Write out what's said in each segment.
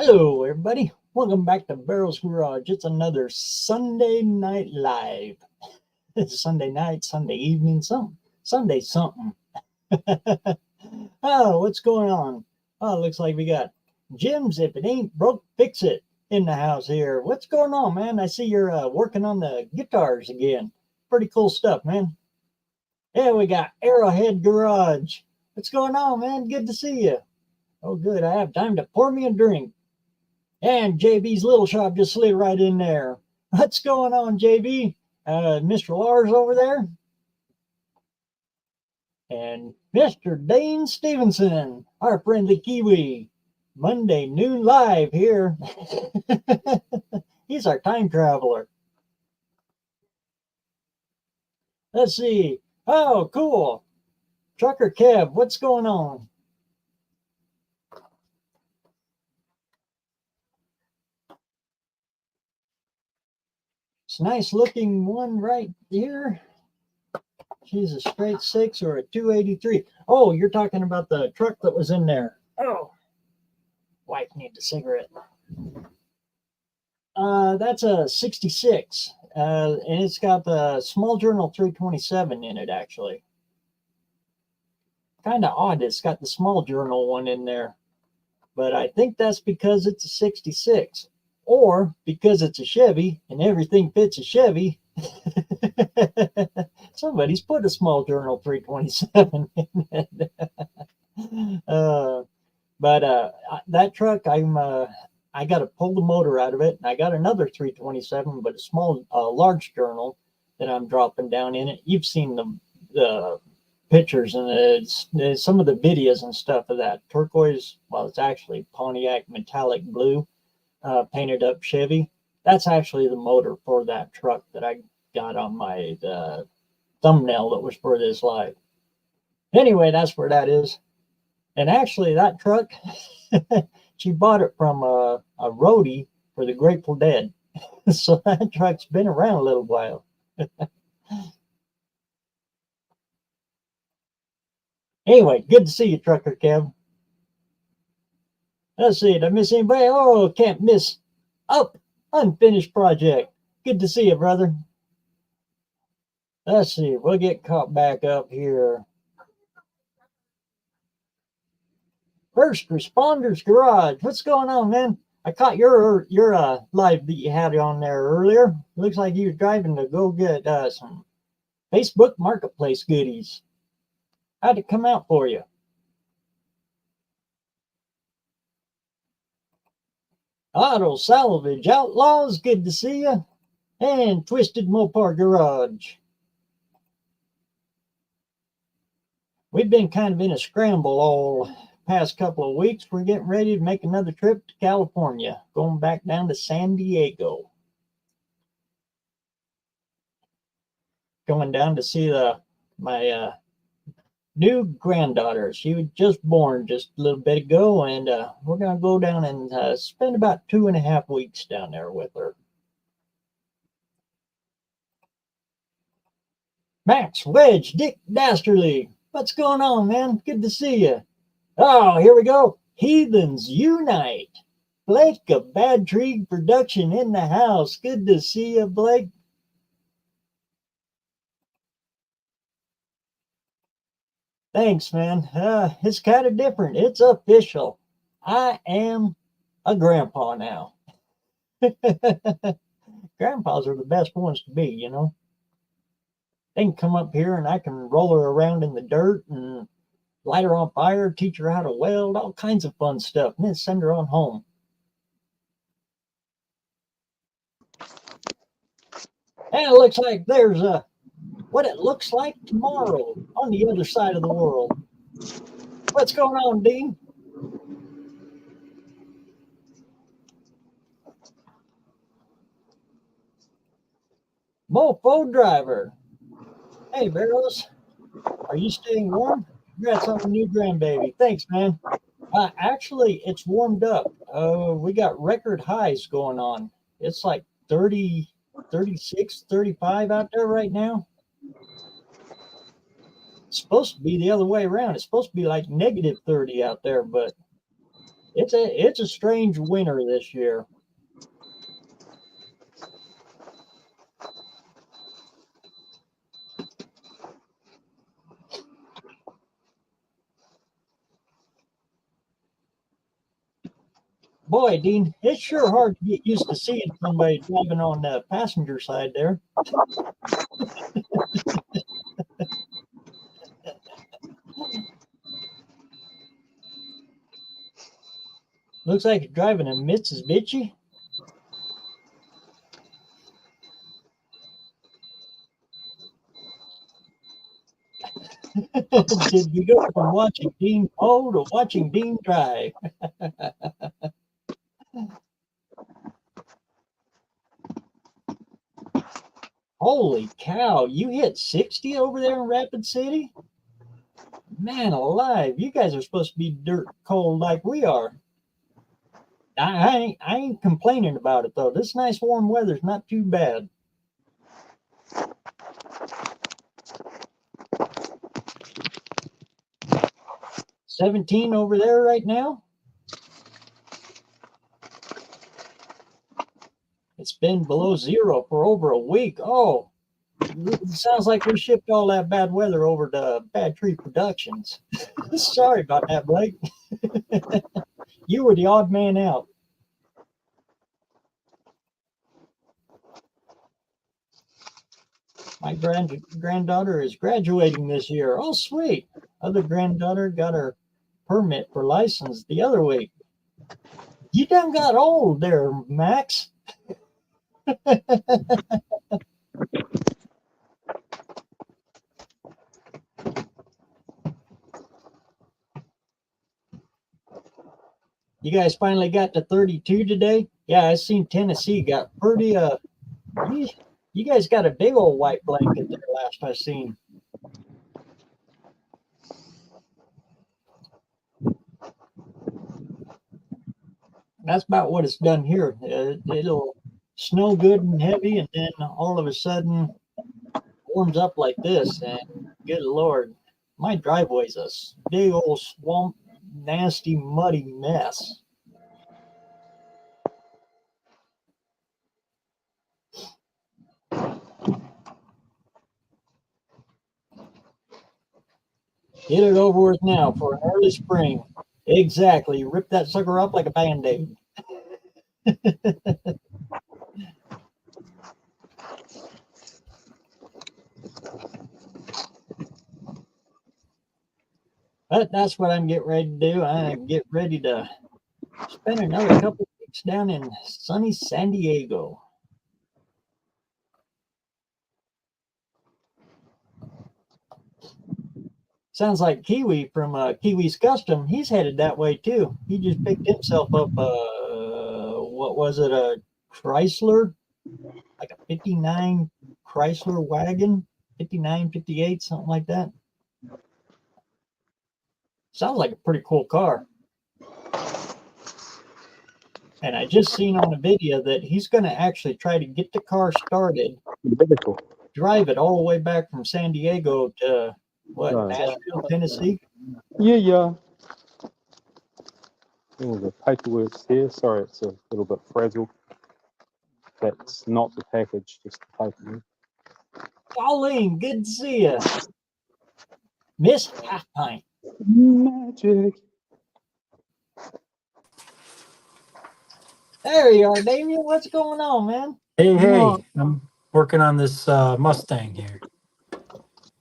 Hello, everybody. Welcome back to BareRose Garage. It's another Sunday night live. It's Sunday night, Sunday evening, Sunday something. Oh, what's going on? Oh, looks like we got Jim's If It Ain't Broke, Fix It in the house here. What's going on, man? I see you're working on the guitars again. Pretty cool stuff, man. Yeah, we got Arrowhead Garage. What's going on, man? Good to see you. Oh, good. I have time to pour me a drink. And JB's Little Shop just slid right in there. What's going on, JB? Mr. Lars over there. And Mr. Dane Stevenson, our friendly Kiwi. Monday noon live here. He's our time traveler. Let's see. Oh, cool. Trucker Kev, what's going on? It's a nice looking one right here. She's a straight 6 or a 283. Oh, you're talking about the truck that was in there. Oh, wife needs a cigarette. That's a 66. And it's got the Small Journal 327 in it, actually. Kind of odd. It's got the Small Journal one in there. But I think that's because it's a 66. Or because it's a Chevy and everything fits a Chevy. Somebody's put a Small Journal 327 in it. That truck, I got to pull the motor out of it, and I got another 327, but a small, large journal that I'm dropping down in it. You've seen the pictures and it's some of the videos and stuff of that turquoise. Well, it's actually Pontiac metallic blue, painted up Chevy. That's actually the motor for that truck that I got on my thumbnail that was for this live. Anyway, that's where that is. And actually, that truck, she bought it from a roadie for the Grateful Dead. So that truck's been around a little while. Anyway, good to see you, Trucker Kev. Let's see, did I miss anybody? Oh, can't miss Up, Unfinished Project. Good to see you, brother. Let's see, we'll get caught back up here. First Responders Garage. What's going on, man? I caught your live that you had on there earlier. Looks like you were driving to go get some Facebook Marketplace goodies. How'd it come out for you? Auto Salvage Outlaws, good to see you. And Twisted Mopar Garage. We've been kind of in a scramble all past couple of weeks. We're getting ready to make another trip to California, going back down to San Diego. Going down to see my new granddaughter. She was just born just a little bit ago, and we're going to go down and spend about 2.5 weeks down there with her. Max Wedge, Dick Dastardly. What's going on, man? Good to see you. Oh, here we go. Heathens Unite. Blake of Bad Tree Production in the house. Good to see you, Blake. Thanks, man. It's kind of different. It's official. I am a grandpa now. Grandpas are the best ones to be, you know. They can come up here and I can roll her around in the dirt and light her on fire, teach her how to weld, all kinds of fun stuff, and then send her on home. And it looks like there's what it looks like tomorrow on the other side of the world. What's going on, Dean? Mofo Driver. Hey, BareRose. Are you staying warm? Congrats on the new grandbaby. Thanks, man. Actually, it's warmed up. We got record highs going on. It's like 30, 36, 35 out there right now. It's supposed to be the other way around. It's supposed to be like -30 out there, but It's a strange winter this year. Boy, Dean, it's sure hard to get used to seeing somebody driving on the passenger side there. Looks like you're driving a Mitsubishi. Did we go from watching Dean mow to watching Dean drive? Holy cow, you hit 60 over there in Rapid City? Man alive, you guys are supposed to be dirt cold like we are. I ain't complaining about it though. This nice warm weather's not too bad. 17 over there right now. It's been below zero for over a week. Oh, it sounds like we shipped all that bad weather over to Bad Tree Productions. Sorry about that, Blake. You were the odd man out. My granddaughter is graduating this year. Oh, sweet. Other granddaughter got her permit for license the other week. You done got old there, Max. You guys finally got to 32 today? Yeah, I seen Tennessee got pretty, you guys got a big old white blanket there last I seen. That's about what it's done here. It'll snow good and heavy, and then all of a sudden warms up like this, and good Lord, my driveway's a big old swamp, nasty, muddy mess. Get it over with now for an early spring. Exactly. Rip that sucker up like a Band-Aid. But that's what I'm getting ready to do. I get ready to spend another couple of weeks down in sunny San Diego. Sounds like Kiwi from Kiwi's Custom. He's headed that way too. He just picked himself up. What was it? A Chrysler, like a '59 Chrysler wagon, 59, 58, something like that. Sounds like a pretty cool car. And I just seen on a video that he's going to actually try to get the car started, drive it all the way back from San Diego to Nashville, Tennessee. Yeah. Oh, the paperwork's here. Sorry, it's a little bit fragile. That's not the package, just the paperwork. Pauline, good to see you. Miss Half Pint. Magic. There you are, Damien. What's going on, man? Hey, I'm working on this Mustang here.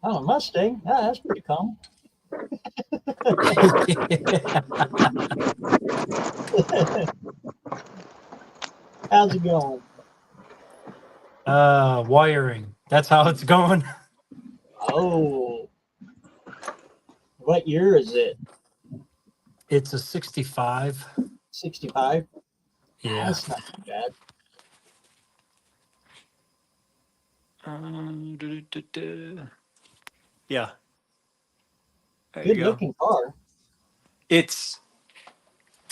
Oh, a Mustang? Oh, that's pretty common. How's it going? Wiring. That's how it's going. Oh. What year is it? It's a 65. 65? Yeah. That's not too bad. Yeah. There Good looking car. It's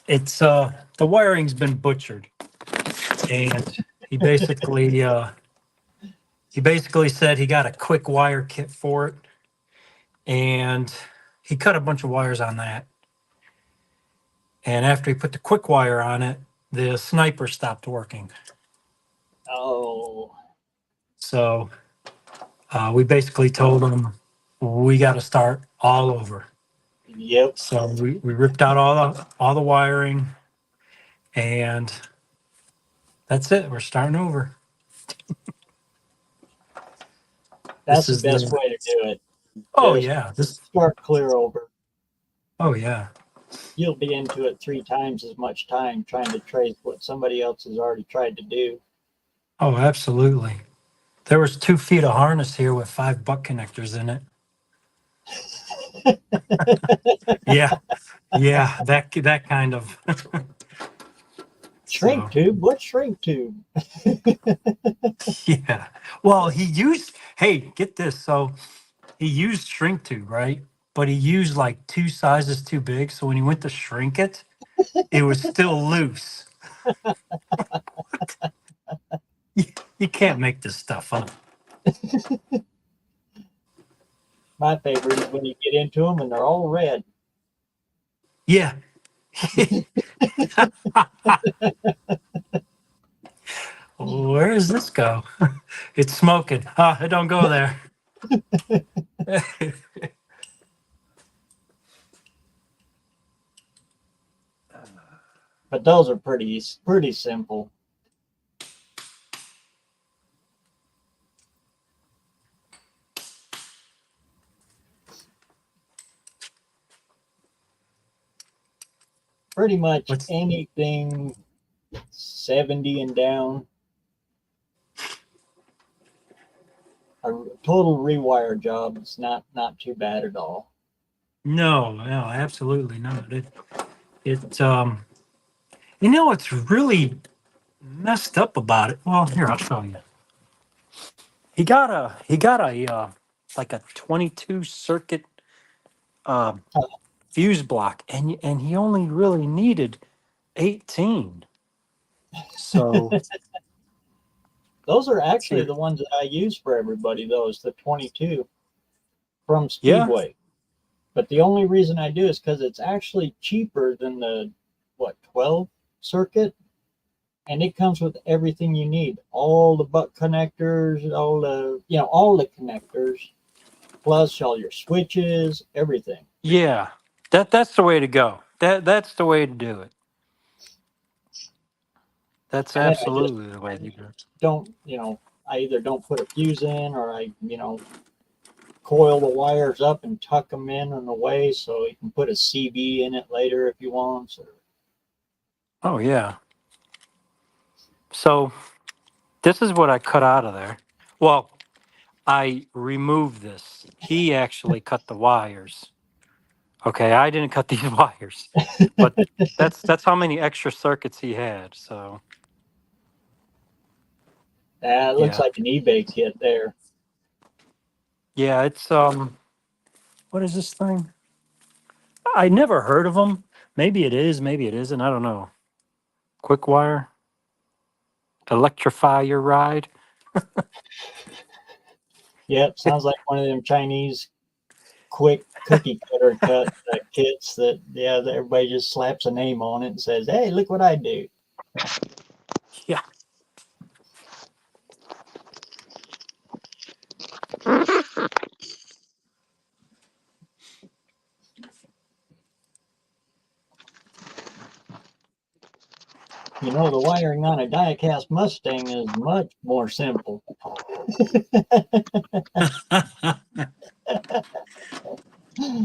the wiring's been butchered, and he basically said he got a quick wire kit for it, and he cut a bunch of wires on that. And after he put the quick wire on it, the sniper stopped working. Oh, So we basically told him we got to start all over. yep. So we ripped out all the wiring, and that's it. We're starting over. That's the is best the way to do it. oh Just yeah this start clear over. oh yeah You'll be into it 3 times as much time trying to trace what somebody else has already tried to do. oh absolutely. There was 2 feet of harness here with 5 butt connectors in it. Yeah, yeah, that kind of. Shrink So tube? What shrink tube? yeah. Well, he used. Hey, get this. So he used shrink tube, right? But he used like 2 sizes too big. So when he went to shrink it, it was still loose. You, you can't make this stuff up. My favorite is when you get into them and they're all red. Yeah. Where does this go? It's smoking. Don't go there. But those are pretty simple. Pretty much What's anything 70 and down. A total rewire job is not too bad at all. no, absolutely not. You know what's really messed up about it? Well, here I'll show you. He got a like a 22 circuit uh, fuse block, and he only really needed 18. So Those are actually here, the ones that I use for everybody, those, the 22 from yeah, Speedway. But the only reason I do is because it's actually cheaper than the, 12 circuit? And it comes with everything you need. All the butt connectors, all the connectors, plus all your switches, everything. yeah. That's the way to go. That's the way to do it. That's And then I just absolutely the way to do it. don't, I either don't put a fuse in or I, coil the wires up and tuck them in and away so you can put a CB in it later if you want. Or, Oh yeah. So this is what I cut out of there. Well, I removed this. He actually cut the wires. Okay, I didn't cut these wires, but that's how many extra circuits he had. So it looks yeah, like an eBay kit there. yeah. It's what is this thing? I never heard of them. Maybe it is, maybe it isn't. I don't know. Quick wire, electrify your ride. Yep, sounds like one of them Chinese quick cookie cutter kits that everybody just slaps a name on it and says, "Hey, look what I do." Yeah. The wiring on a die-cast Mustang is much more simple.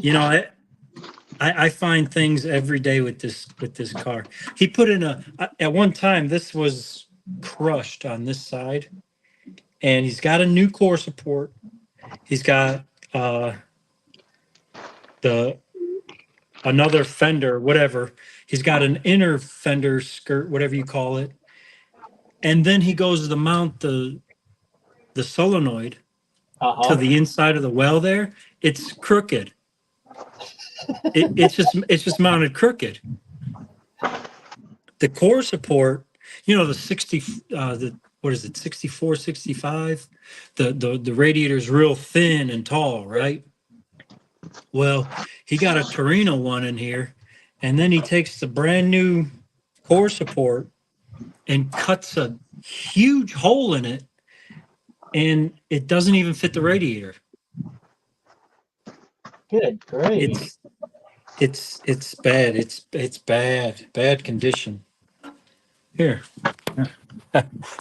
You know, I find things every day with this car. He put in at one time this was crushed on this side, and he's got a new core support. He's got the another fender, whatever. He's got an inner fender skirt, whatever you call it, and then he goes to mount the solenoid to Uh-huh. the inside of the well. There, it's crooked. It's just mounted crooked. The core support, the 60, the what is it, 64, 65? The radiator's real thin and tall, right? Well, he got a Torino one in here, and then he takes the brand new core support and cuts a huge hole in it, and it doesn't even fit the radiator. Good gravy. It's bad. It's bad condition. Here,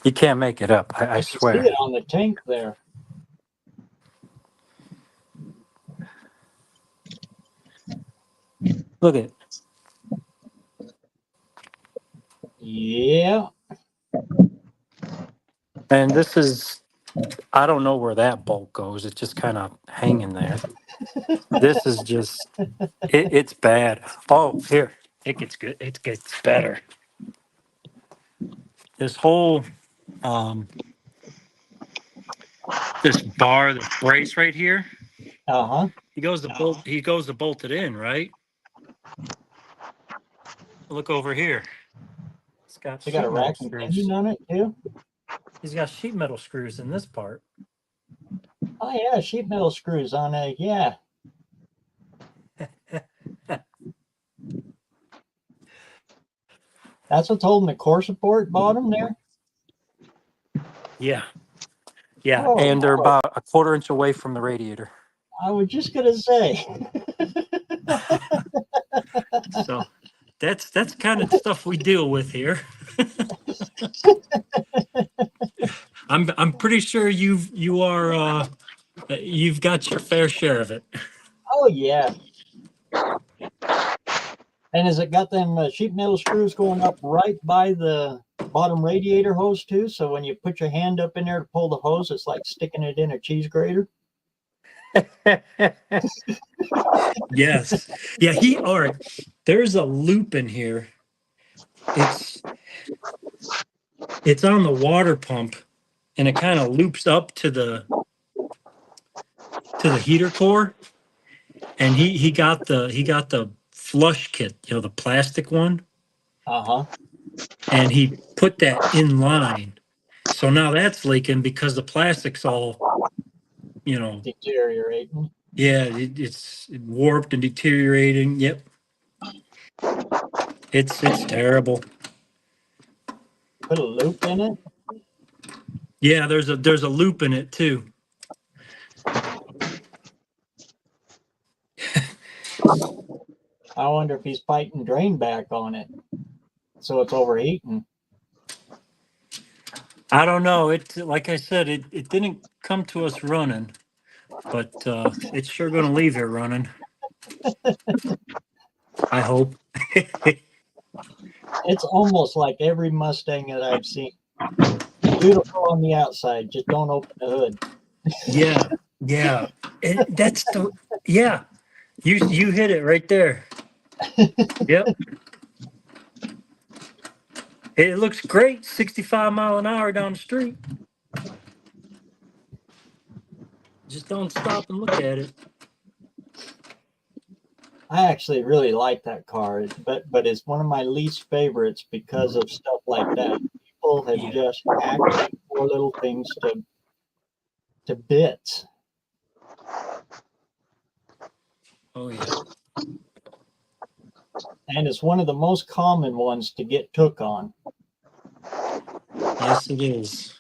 you can't make it up. I I can see swear. it on the tank there. Look at it. Yeah. And this is, I don't know where that bolt goes. It's just kind of hanging there. This is just, it's bad. Oh, here, it gets good. It gets better. This whole, um, this bar, this brace right here, Uh-huh. he goes to bolt it in, right? Look over here. It's got They got sheet a metal rack and screws. pinion on it too. He's got sheet metal screws in this part. Oh yeah, sheet metal screws on it. Yeah. That's what's holding the core support bottom there. Yeah. Yeah. Oh, And they're boy. about a quarter inch away from the radiator. I was just gonna say. So that's kind of stuff we deal with here. I'm pretty sure you've got your fair share of it. Oh yeah. And has it got them sheet metal screws going up right by the bottom radiator hose too? So when you put your hand up in there to pull the hose, it's like sticking it in a cheese grater. Yes. Yeah, all right. There's a loop in here. It's on the water pump, and it kind of loops up to the heater core. And he got the flush kit, the plastic one, Uh-huh. and he put that in line. So now that's leaking because the plastic's all, Deteriorating. yeah, it's warped and deteriorating. Yep. It's terrible. Put a loop in it. Yeah, there's a loop in it too. I wonder if he's fighting drain back on it. So it's overheating. I don't know. It, like I said, it didn't come to us running, but it's sure going to leave here running. I hope. It's almost like every Mustang that I've seen. Beautiful on the outside, just don't open the hood. Yeah, yeah. That's the yeah. You hit it right there. Yep. It looks great, 65 mile an hour down the street. Just don't stop and look at it. I actually really like that car, but it's one of my least favorites because of stuff like that. People have Yeah. just hacked poor little things to bits. Oh yeah. And it's one of the most common ones to get took on. Yes, it is.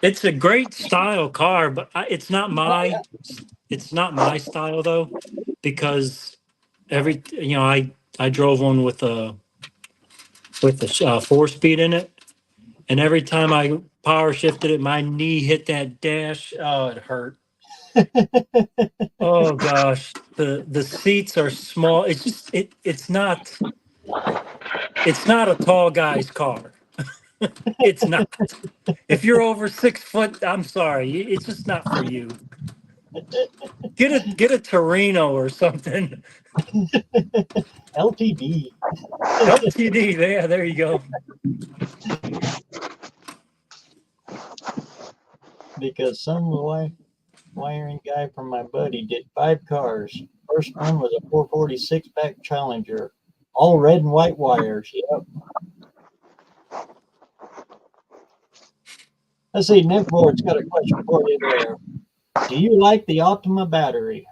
It's a great style car, but it's not my style though, because I drove one with a 4-speed in it, and every time I power shifted it, my knee hit that dash. Oh, it hurt. Oh gosh, the seats are small. It's just it's not a tall guy's car. It's not. If you're over 6 foot, I'm sorry, it's just not for you. Get a Torino or something. LTD. LTD, there you go. Because some wiring guy from my buddy did 5 cars. First one was a 446 back Challenger, all red and white wires. Yep. Let's see, Netboard's got a question for you there. Do you like the Optima battery?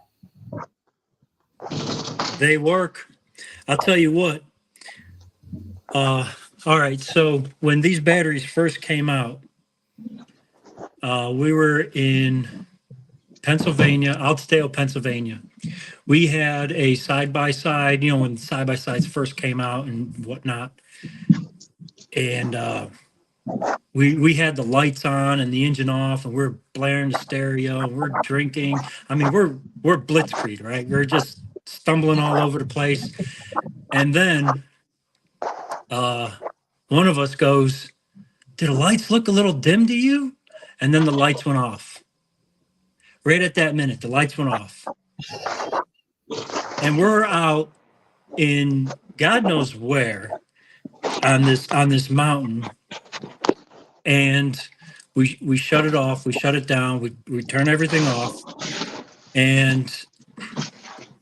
They work. I'll tell you what. All right. So when these batteries first came out, we were in Pennsylvania, Altdale, Pennsylvania. We had a side by side, you know, when side by sides first came out and whatnot. And we had the lights on and the engine off, and we're blaring the stereo, and we're drinking. I mean, we're blitzkrieg, right? We're just stumbling all over the place. And then one of us goes, "Did the lights look a little dim to you?" And then the lights went off. Right at that minute, the lights went off. And we're out in God knows where on this mountain, and we shut it off, we shut it down, we turn everything off, and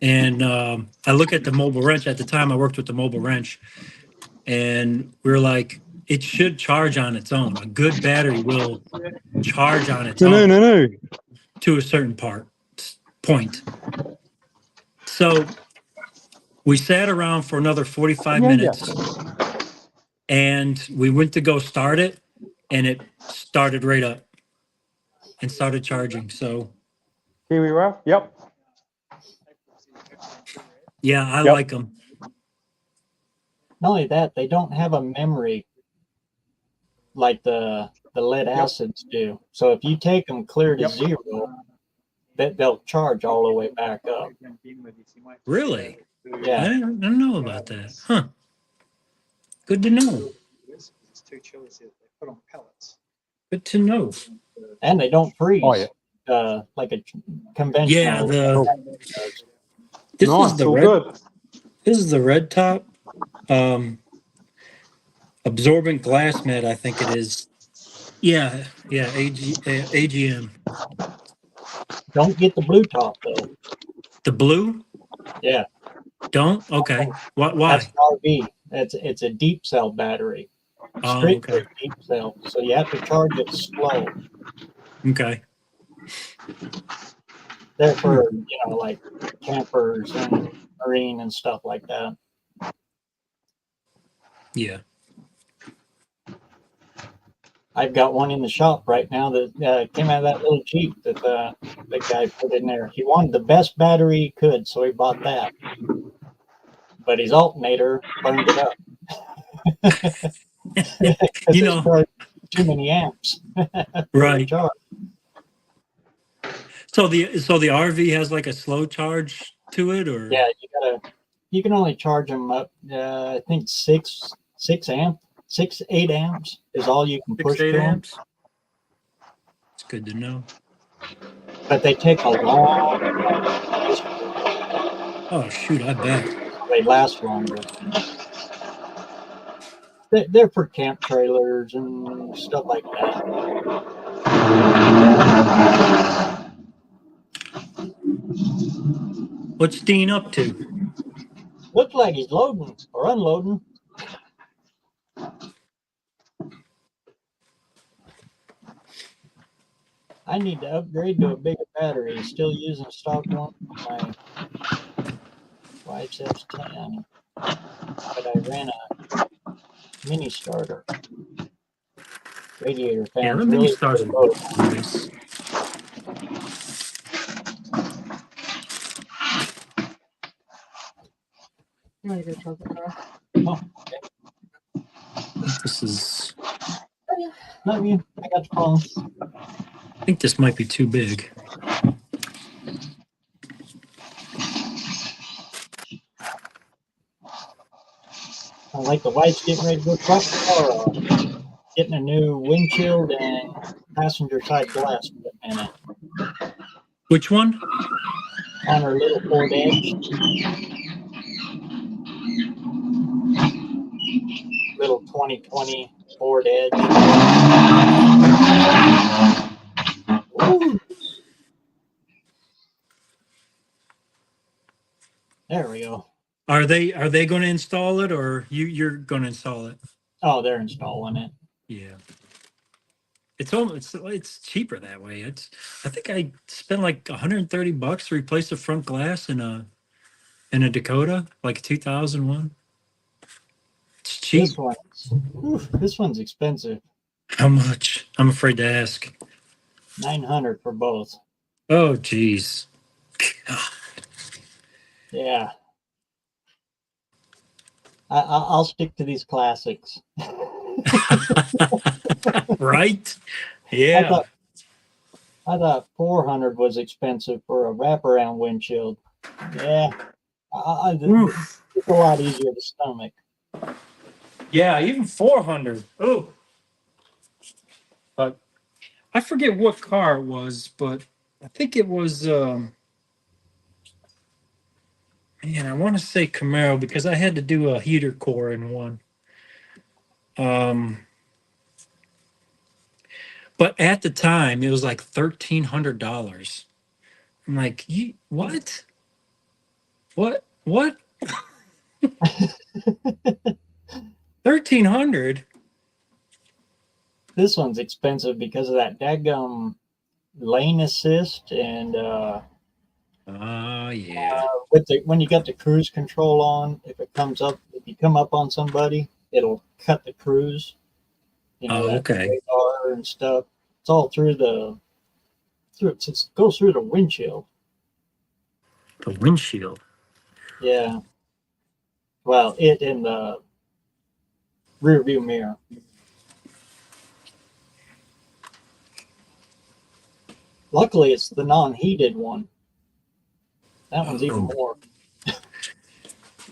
I look at the mobile wrench. At the time I worked with the mobile wrench, and we're like, it should charge on its own. A good battery will charge on its own No. to a certain point. So we sat around for another 45 minutes, and we went to go start it, and it started right up and started charging. So Kiwi Ralph? Yep. yeah, I Yep. like them. Not only that, they don't have a memory like the lead acids do. So if you take them clear to zero, they'll charge all the way back up. Really? Yeah. I don't know about that. Huh. Good to know. It's too chilly, so they put on pellets. Good to know. And they don't freeze. Oh, yeah. Like a conventional. Yeah, does. this Nice, is the all red. good. This is the red top. Absorbent glass mat, I think it is. Yeah, AGM. Don't get the blue top though. The blue? Yeah. Don't? Okay. Why? That's RV. It's a deep cell battery. Oh, Strictly okay. deep cell. So you have to charge it slow. Okay. They're for, like campers and marine and stuff like that. Yeah. I've got one in the shop right now that came out of that little Jeep that the guy put in there. He wanted the best battery he could, so he bought that. But his alternator burned it up. You know, too many amps. right. Charge. So the RV has like a slow charge to it, or Yeah, you can only charge them up. I think 8 amps is all you can push 6-8 to them. amps. It's good to know. But they take a long. Oh shoot! I bet. They last longer. They're for camp trailers and stuff like that. What's Dean up to? Looks like he's loading or unloading. I need to upgrade to a bigger battery. Still using stock one. My wife's S10, but I ran a mini starter. Radiator fans. Yeah, the mini starter. low. Nice. You want to go charge the car? Oh, This is. not you. I got the phone. I think this might be too big. Like the wife's getting ready to go truck the car off. Getting a new windshield and passenger side glass put in it. Which one? On her little Ford Edge. Little 2020 Ford Edge. Woo. There we go. Are they going to install it, or you're going to install it? Oh, they're installing it. Yeah. It's cheaper that way. I think I spent like $130 to replace the front glass and in a Dakota, like a 2001. It's cheap. This one's expensive. How much? I'm afraid to ask. 900 for both. Oh, geez. Yeah. I'll stick to these classics. Right? I Yeah. thought I thought 400 was expensive for a wraparound windshield. Yeah, Oof. it's a lot easier to stomach. Yeah, even 400. Oh. But I forget what car it was, but I think it was man, I want to say Camaro because I had to do a heater core in one. Um but at the time it was like $1,300. I'm like, you what? What? What? 1,300? This one's expensive because of that daggum lane assist and Oh yeah. with the when you got the cruise control on, if you come up on somebody, it'll cut the cruise. You know Oh, that okay. radar and stuff. It's all it goes through the windshield. The windshield. Yeah. Well, it in the rear view mirror. Luckily, it's the non-heated one. That one's even Oh. more.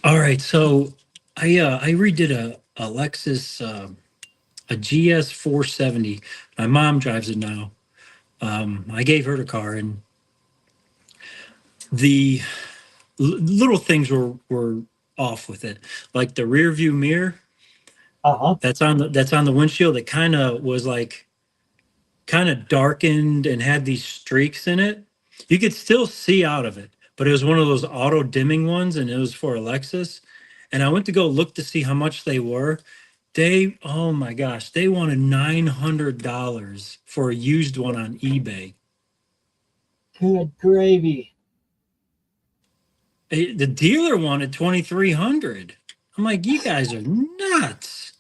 All right, so I redid a Lexus a GS 470. My mom drives it now. I gave her the car, and the little things were off with it, like the rear view mirror Uh-huh. that's on the windshield. It kind of was like kind of darkened and had these streaks in it. You could still see out of it, but it was one of those auto dimming ones, and it was for a Lexus. And I went to go look to see how much they were. Oh my gosh, they wanted $900 for a used one on eBay. Good gravy. The dealer wanted 2,300. I'm like, you guys are nuts.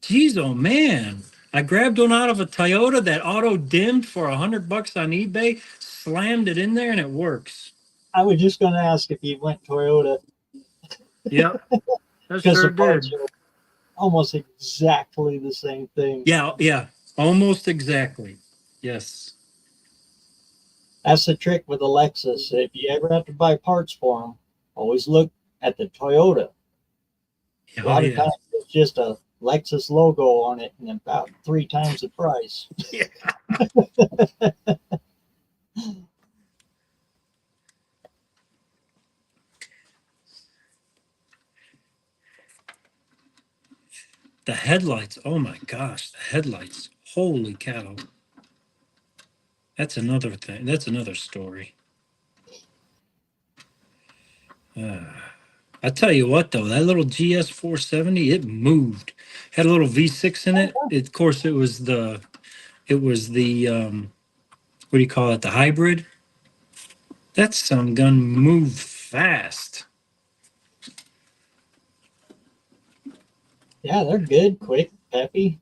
Jeez, oh man. I grabbed one out of a Toyota that auto dimmed for $100 on eBay, slammed it in there, and it works. I was just going to ask if you went Toyota Yep, that because sure the parts did. are almost exactly the same thing. Yeah, almost exactly. Yes. That's the trick with the Lexus. If you ever have to buy parts for them, always look at the Toyota. A Oh lot of yeah. times it's just a Lexus logo on it and about 3 times the price. Yeah. The headlights. Oh my gosh, the headlights. Holy cow. That's another thing. That's another story. I tell you what though, that little GS 470, it moved. Had a little V6 in it. Of course, it was the what do you call it? The hybrid. That some gun moved fast. Yeah, they're good, quick, peppy,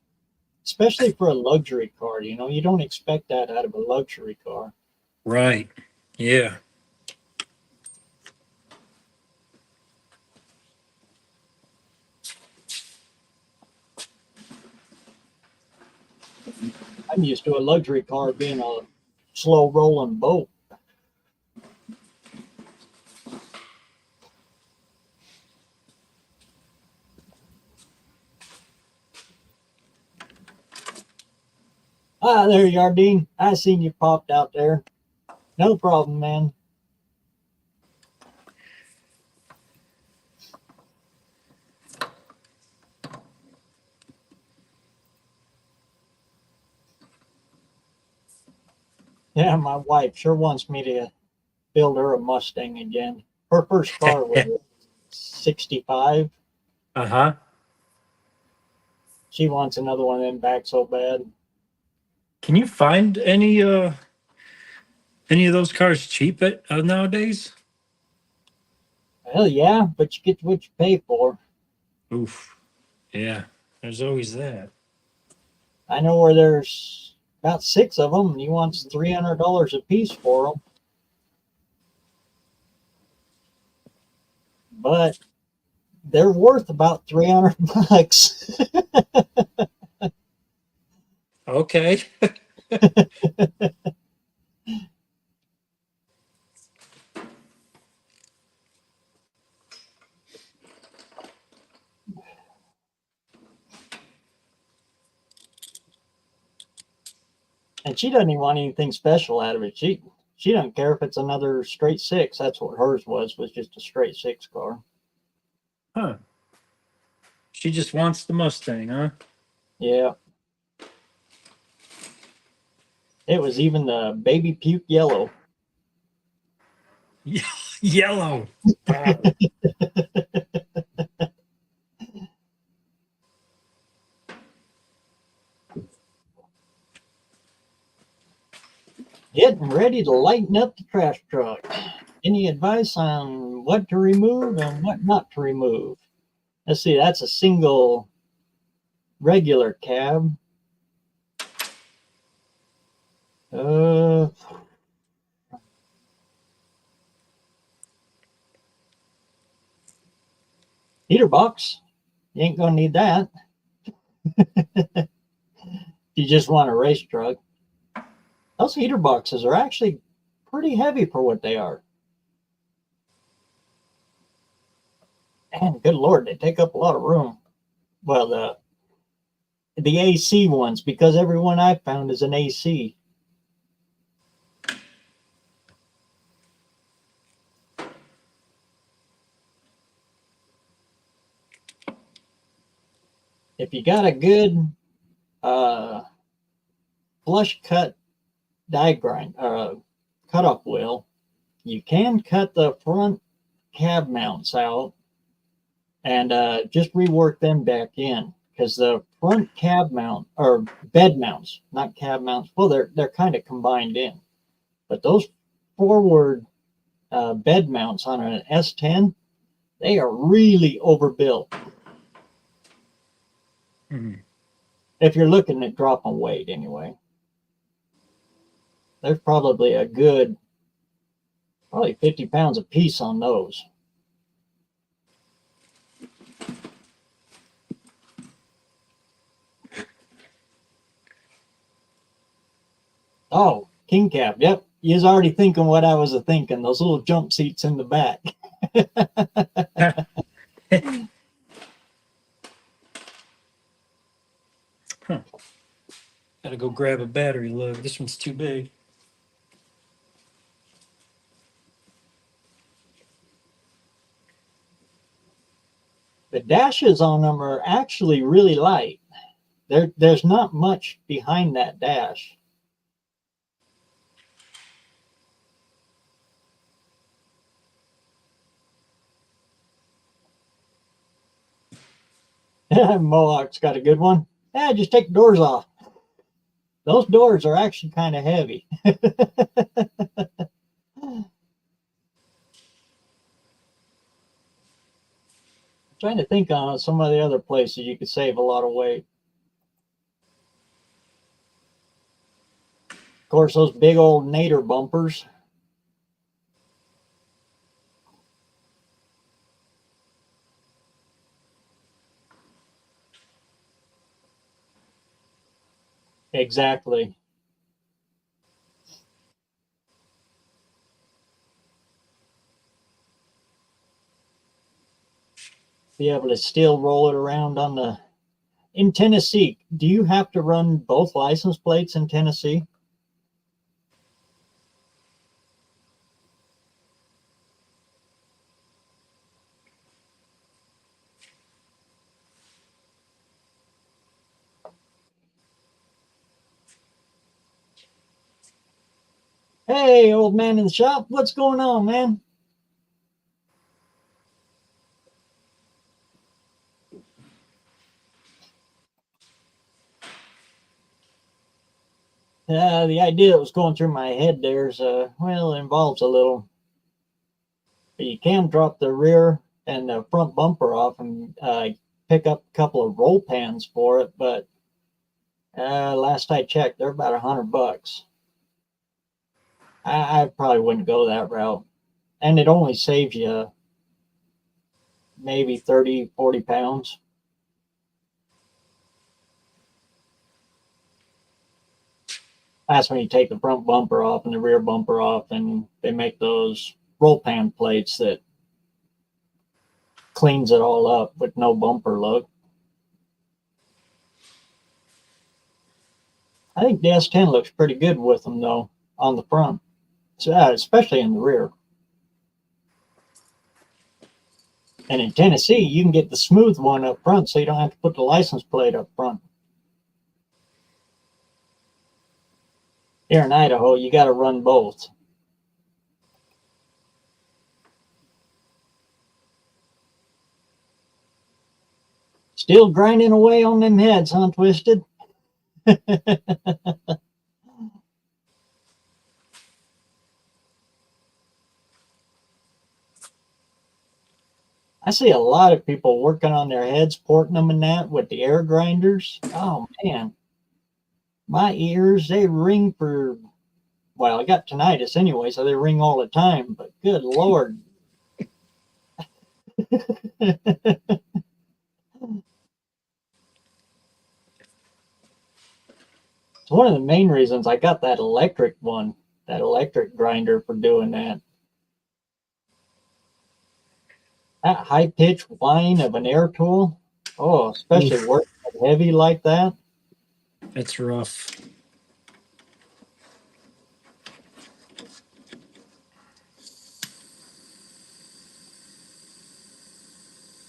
especially for a luxury car. You know, you don't expect that out of a luxury car. Right. Yeah. I'm used to a luxury car being a slow rolling boat. Ah, there you are, Dean. I seen you popped out there. No problem, man. Yeah, my wife sure wants me to build her a Mustang again. Her first car was a 65. Uh-huh. She wants another one of them back so bad. Can you find any Any of those cars cheap nowadays? Hell yeah, but you get what you pay for. Oof. Yeah. There's always that. I know where there's about 6 of them, and he wants $300 a piece for them. But they're worth about $300. Okay. And she doesn't even want anything special out of it. She doesn't care if it's another straight 6. That's what hers was just a straight 6 car. Huh. She just wants the Mustang, huh? Yeah. It was even the baby puke yellow. Yellow. Wow. Getting ready to lighten up the trash truck. Any advice on what to remove and what not to remove? Let's see, that's a single regular cab. Uh, Heater box. You ain't gonna need that. You just want a race truck. Those heater boxes are actually pretty heavy for what they are. And good Lord, they take up a lot of room. Well, the AC ones, because every one I found is an AC. If you got a good flush cut die grind cutoff wheel, you can cut the front cab mounts out and just rework them back in, because the front cab mount or bed mounts, not cab mounts, well, they're kind of combined in, but those forward bed mounts on an S10, they are really overbuilt. Mhm. If you're looking at dropping weight, anyway, there's probably a good, probably 50 pounds a piece on those. Oh, king cab. Yep. You was already thinking what I was thinking. Those little jump seats in the back. Huh. Gotta go grab a battery lug. This one's too big. The dashes on them are actually really light. There's not much behind that dash. Mohawk's got a good one. Yeah, just take the doors off. Those doors are actually kind of heavy. Trying to think on some of the other places you could save a lot of weight. Of course, those big old Nader bumpers. Exactly. Be able to still roll it around on the. In Tennessee, do you have to run both license plates in Tennessee? Hey, old man in the shop, what's going on, man? The idea that was going through my head there is, well, it involves a little. You can drop the rear and the front bumper off and pick up a couple of roll pans for it, but last I checked, they're about $100. I probably wouldn't go that route. And it only saves you maybe 30, 40 pounds. That's when you take the front bumper off and the rear bumper off, and they make those roll pan plates that cleans it all up with no bumper look. I think the S10 looks pretty good with them though on the front, so, especially in the rear. And in Tennessee, you can get the smooth one up front, so you don't have to put the license plate up front. Here in Idaho, you got to run both. Still grinding away on them heads, huh, Twisted? I see a lot of people working on their heads, porting them and that with the air grinders. Oh, man. My ears, they ring for, well, I got tinnitus anyway, so they ring all the time, but good Lord. It's one of the main reasons I got that electric one, that electric grinder for doing that. That high pitched whine of an air tool, oh, especially Oof. working heavy like that. That's rough.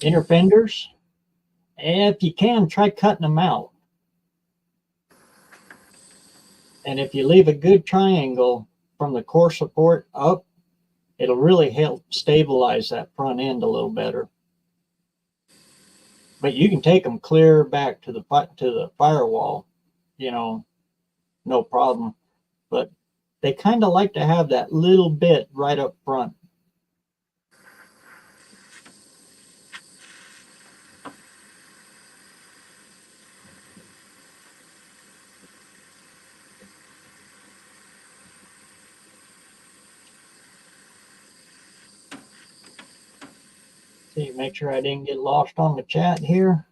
Inner fenders, if you can, try cutting them out. And if you leave a good triangle from the core support up, it'll really help stabilize that front end a little better. But you can take them clear back to the firewall, you know, no problem. But they kind of like to have that little bit right up front. See, make sure I didn't get lost on the chat here.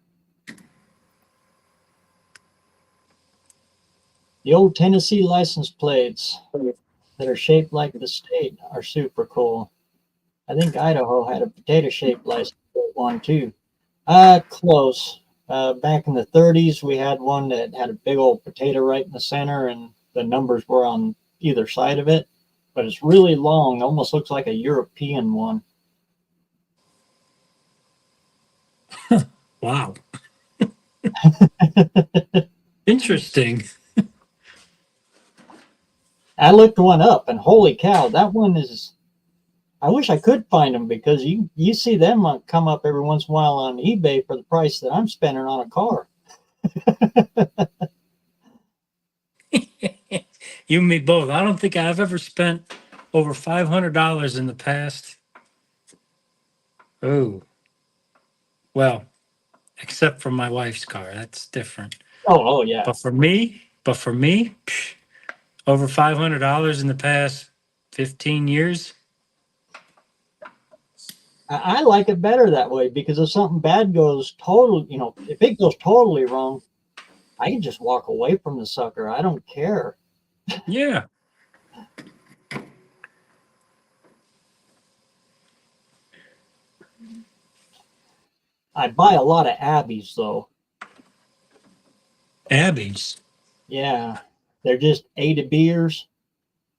The old Tennessee license plates that are shaped like the state are super cool. I think Idaho had a potato-shaped license plate one too. Close. Back in the 30s, we had one that had a big old potato right in the center, and the numbers were on either side of it. But it's really long, almost looks like a European one. Wow. Interesting. I looked one up, and holy cow, that one is. I wish I could find them, because you see them come up every once in a while on eBay for the price that I'm spending on a car. You and me both. I don't think I've ever spent over $500 in the past. Oh, well, except for my wife's car. That's different. Oh yeah. But for me, over $500 in the past 15 years. I like it better that way, because if something bad goes total, if it goes totally wrong, I can just walk away from the sucker. I don't care. Yeah. I buy a lot of Abbeys though. Abby's. Yeah, they're just A to B'ers,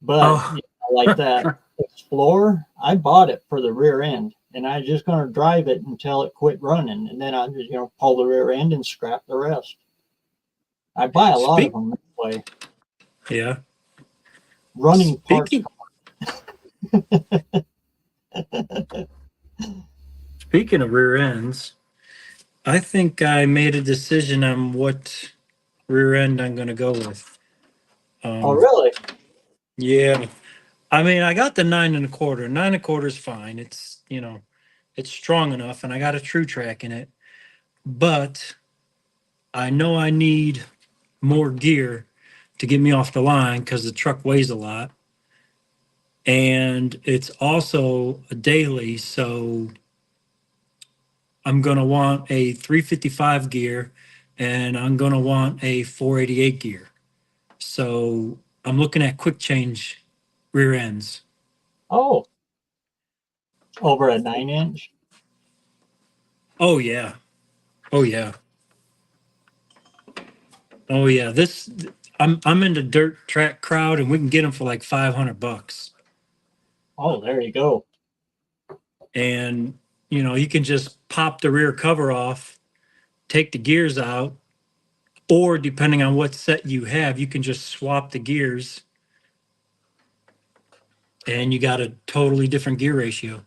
but Oh. like that Explorer, I bought it for the rear end, and I was just going to drive it until it quit running, and then I just pull the rear end and scrap the rest. I buy a lot of them that way. Yeah. Running parts. Speaking of rear ends, I think I made a decision on what rear end I'm going to go with. Oh, really? Yeah. I mean, I got the 9 1/4. 9 1/4 is fine. It's, it's strong enough, and I got a true track in it. But I know I need more gear to get me off the line because the truck weighs a lot. And it's also a daily, so I'm going to want a 355 gear and I'm going to want a 488 gear. So I'm looking at quick change rear ends. Oh, over a 9-inch. Oh, yeah. Oh, yeah. Oh, yeah. I'm in the dirt track crowd and we can get them for like $500. Oh, there you go. And, you can just pop the rear cover off, take the gears out, or depending on what set you have, you can just swap the gears and you got a totally different gear ratio.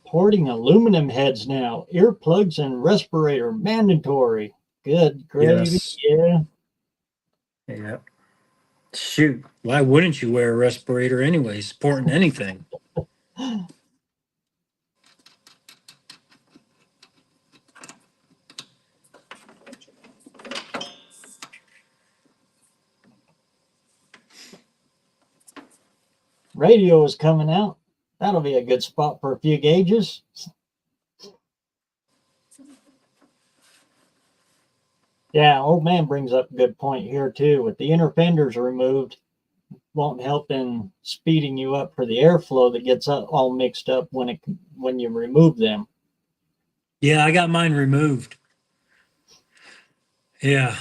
Porting aluminum heads now. Earplugs and respirator mandatory. Good gravy. Yes. Yeah. Yeah. Shoot. Why wouldn't you wear a respirator anyway, supporting anything? Radio is coming out. That'll be a good spot for a few gauges. Yeah, old man brings up a good point here too. With the inner fenders removed, won't help in speeding you up for the airflow that gets all mixed up when you remove them. Yeah, I got mine removed. Yeah,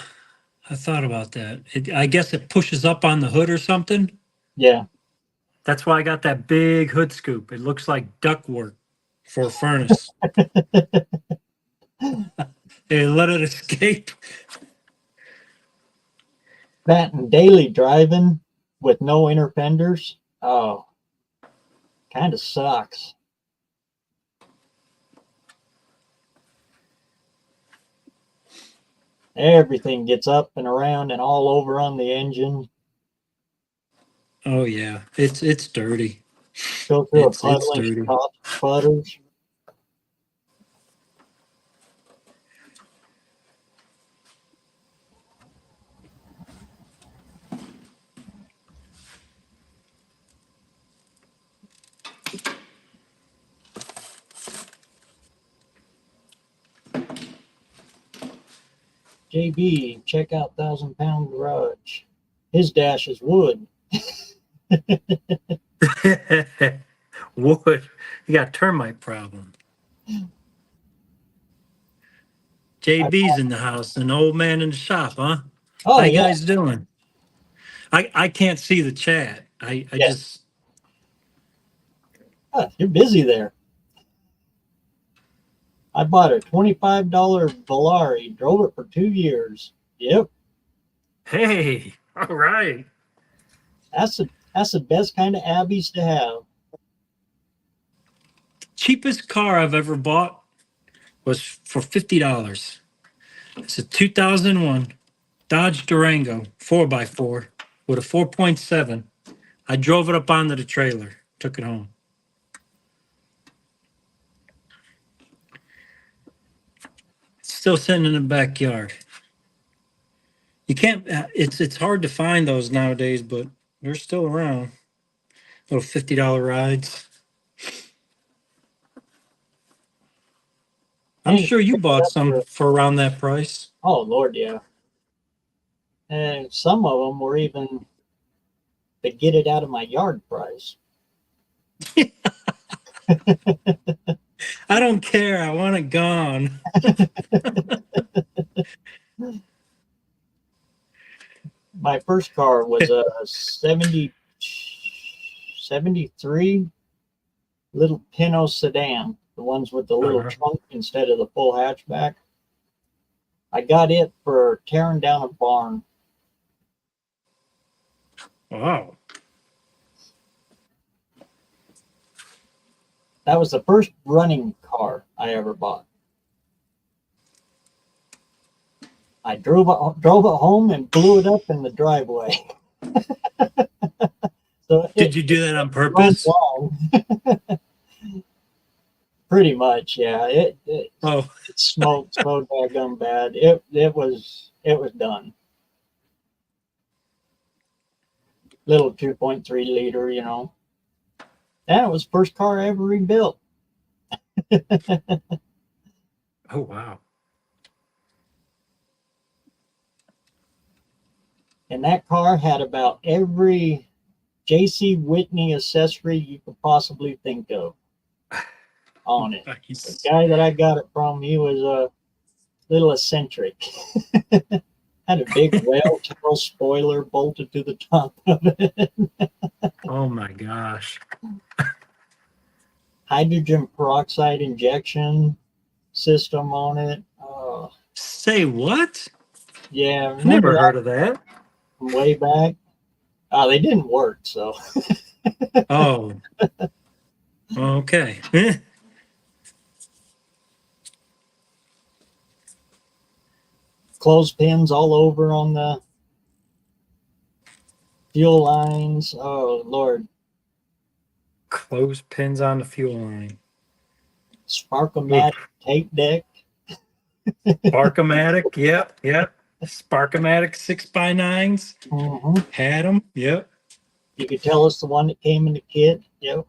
I thought about that. I guess it pushes up on the hood or something. Yeah. That's why I got that big hood scoop. It looks like ductwork for a furnace. Hey, let it escape. That and daily driving with no inner fenders. Oh, kind of sucks. Everything gets up and around and all over on the engine. Oh yeah, it's dirty. Go through a It's puddling dirty. top sputters. JB, check out 1,000 Pound Garage. His dash is wood. Wood. You got termite problem. JB's in the house, an old man in the shop, huh? Oh How you yeah, guys doing? I can't see the chat. I yeah. just You're busy there. I bought a $25 Volare, drove it for 2 years. Yep, hey, all right. that's the best kind of Abbeys to have. Cheapest car I've ever bought was for $50. It's a 2001 Dodge Durango 4x4 with a 4.7. I drove it up onto the trailer, took it home. It's still sitting in the backyard. You can't. It's hard to find those nowadays, but they're still around. Little $50 rides. I'm And you sure can you pick it bought up some for around that price. oh Lord, yeah. And some of them were even the get it out of my yard price. I don't care. I want it gone. My first car was a 73 little Pinto sedan, the ones with the little Uh-huh. trunk instead of the full hatchback. I got it for tearing down a barn. Wow. That was the first running car I ever bought. I drove it home and blew it up in the driveway. So Did you do that on runs purpose? long. Pretty much, yeah. It Oh, smoked so daggum bad. It was done. Little 2.3 liter, you know. That was the first car I ever rebuilt. oh wow. And that car had about every JC Whitney accessory you could possibly think of on it. The Nice. guy that I got it from, he was a little eccentric. Had a big whale tail spoiler bolted to the top of it. Oh my gosh. Hydrogen peroxide injection system on it. Say what? Yeah, I remember never that heard of that. from way back? They didn't work, so. Oh, okay. Clothespins all over on the fuel lines. Oh, Lord. Clothespins on the fuel line. Sparkomatic tape deck. Sparkomatic, yep, yep. Sparkomatic 6x9s. Mm-hmm. Had them, yep. You could tell us the one that came in the kit. Yep.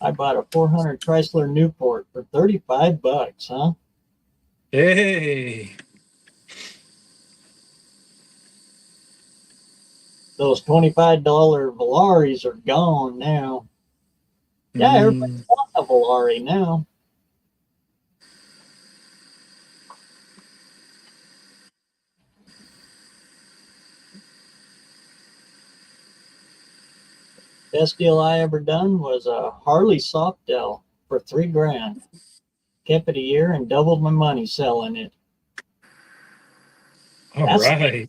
I bought a 400 Chrysler Newport for $35, huh? Hey. Those $25 Valaris are gone now. Yeah, everybody's Mm, got a Valari now. Best deal I ever done was a Harley Softail for $3,000. Kept it a year and doubled my money selling it. all That's right.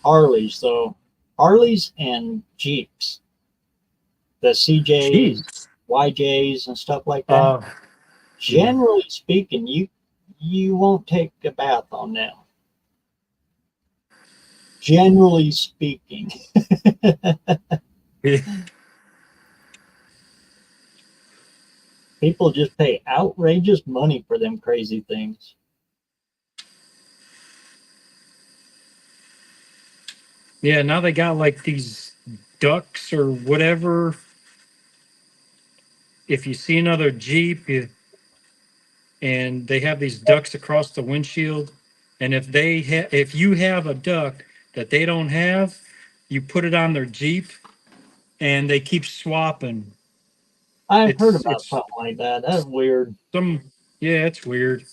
Harleys though. Harleys and Jeeps. The CJs, Jeez. YJs and stuff like that. Uh, yeah. Generally speaking, you won't take a bath on them. Generally speaking. People just pay outrageous money for them crazy things. Yeah, now they got like these ducks or whatever. If you see another Jeep and they have these ducks across the windshield, and if you have a duck that they don't have, you put it on their Jeep and they keep swapping. I've heard It's about it's something like that. That's weird some yeah, it's weird.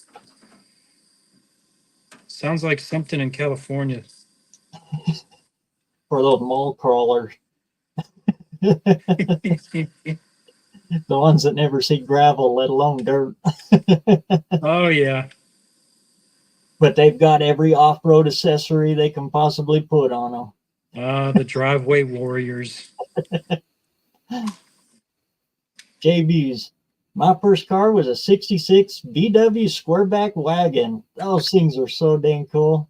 Sounds like something in California. for those mall crawlers. The ones that never see gravel, let alone dirt. Oh yeah. But they've got every off-road accessory they can possibly put on them. The driveway warriors. JB's. My first car was a 66 VW squareback wagon. Those things are so dang cool.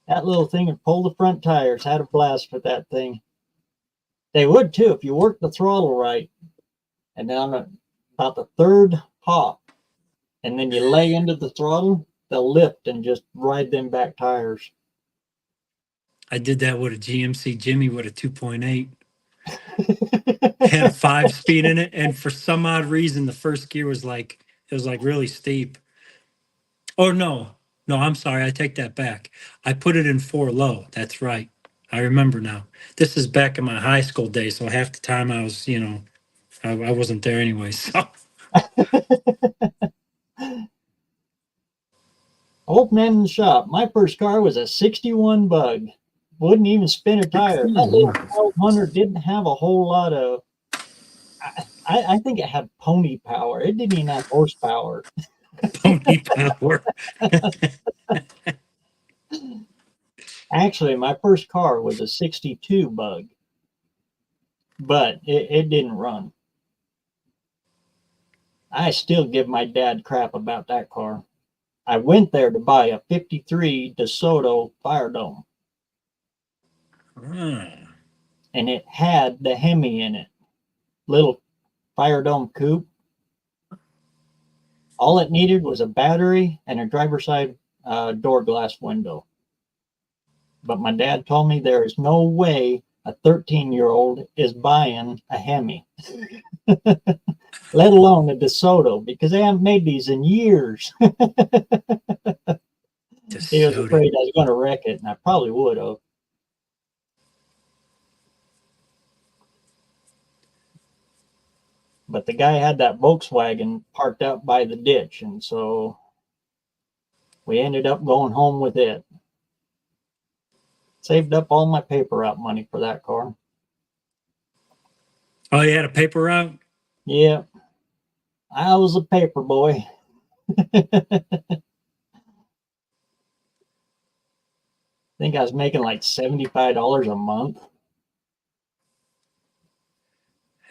That little thing would pull the front tires. Had a blast with that thing. They would too if you worked the throttle right. And then about the third hop, and then you lay into the throttle, they'll lift and just ride them back tires. I did that with a GMC Jimmy with a 2.8. Had a 5-speed in it, and for some odd reason, the first gear was like really steep. Oh no, I'm sorry, I take that back. I put it in 4 low. That's right. I remember now. This is back in my high school days, so half the time I was, I wasn't there anyway. So Old man in the shop. My first car was a 61 Bug. Wouldn't even spin a tire. That little 1200 didn't have a whole lot of. I think it had pony power. It didn't even have horsepower. pony power. Actually, my first car was a 62 Bug. but it didn't run. I still give my dad crap about that car. I went there to buy a 53 DeSoto Fire Dome, Ah, and it had the Hemi in it. Little Fire Dome coupe. All it needed was a battery and a driver's side door glass window. But my dad told me there is no way a 13-year-old is buying a Hemi, let alone a DeSoto, because they haven't made these in years. He was DeSoto. afraid I was going to wreck it, and I probably would have. But the guy had that Volkswagen parked up by the ditch, and so we ended up going home with it. Saved up all my paper route money for that car. Oh, you had a paper route? Yeah, I was a paper boy. I think I was making like $75 a month.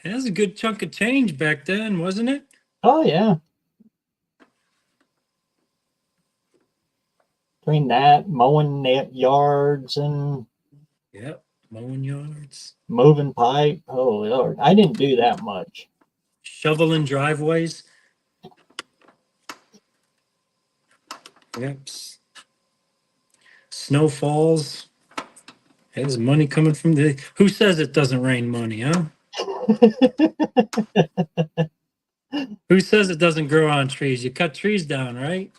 That was a good chunk of change back then, wasn't it? Oh, yeah. Between that, mowing yards and Yep. Mowing yards. moving pipe. Oh, Lord. I didn't do that much. Shoveling driveways. Yep. Snow falls. There's money coming from the. Who says it doesn't rain money, huh? Who says it doesn't grow on trees? You cut trees down, right?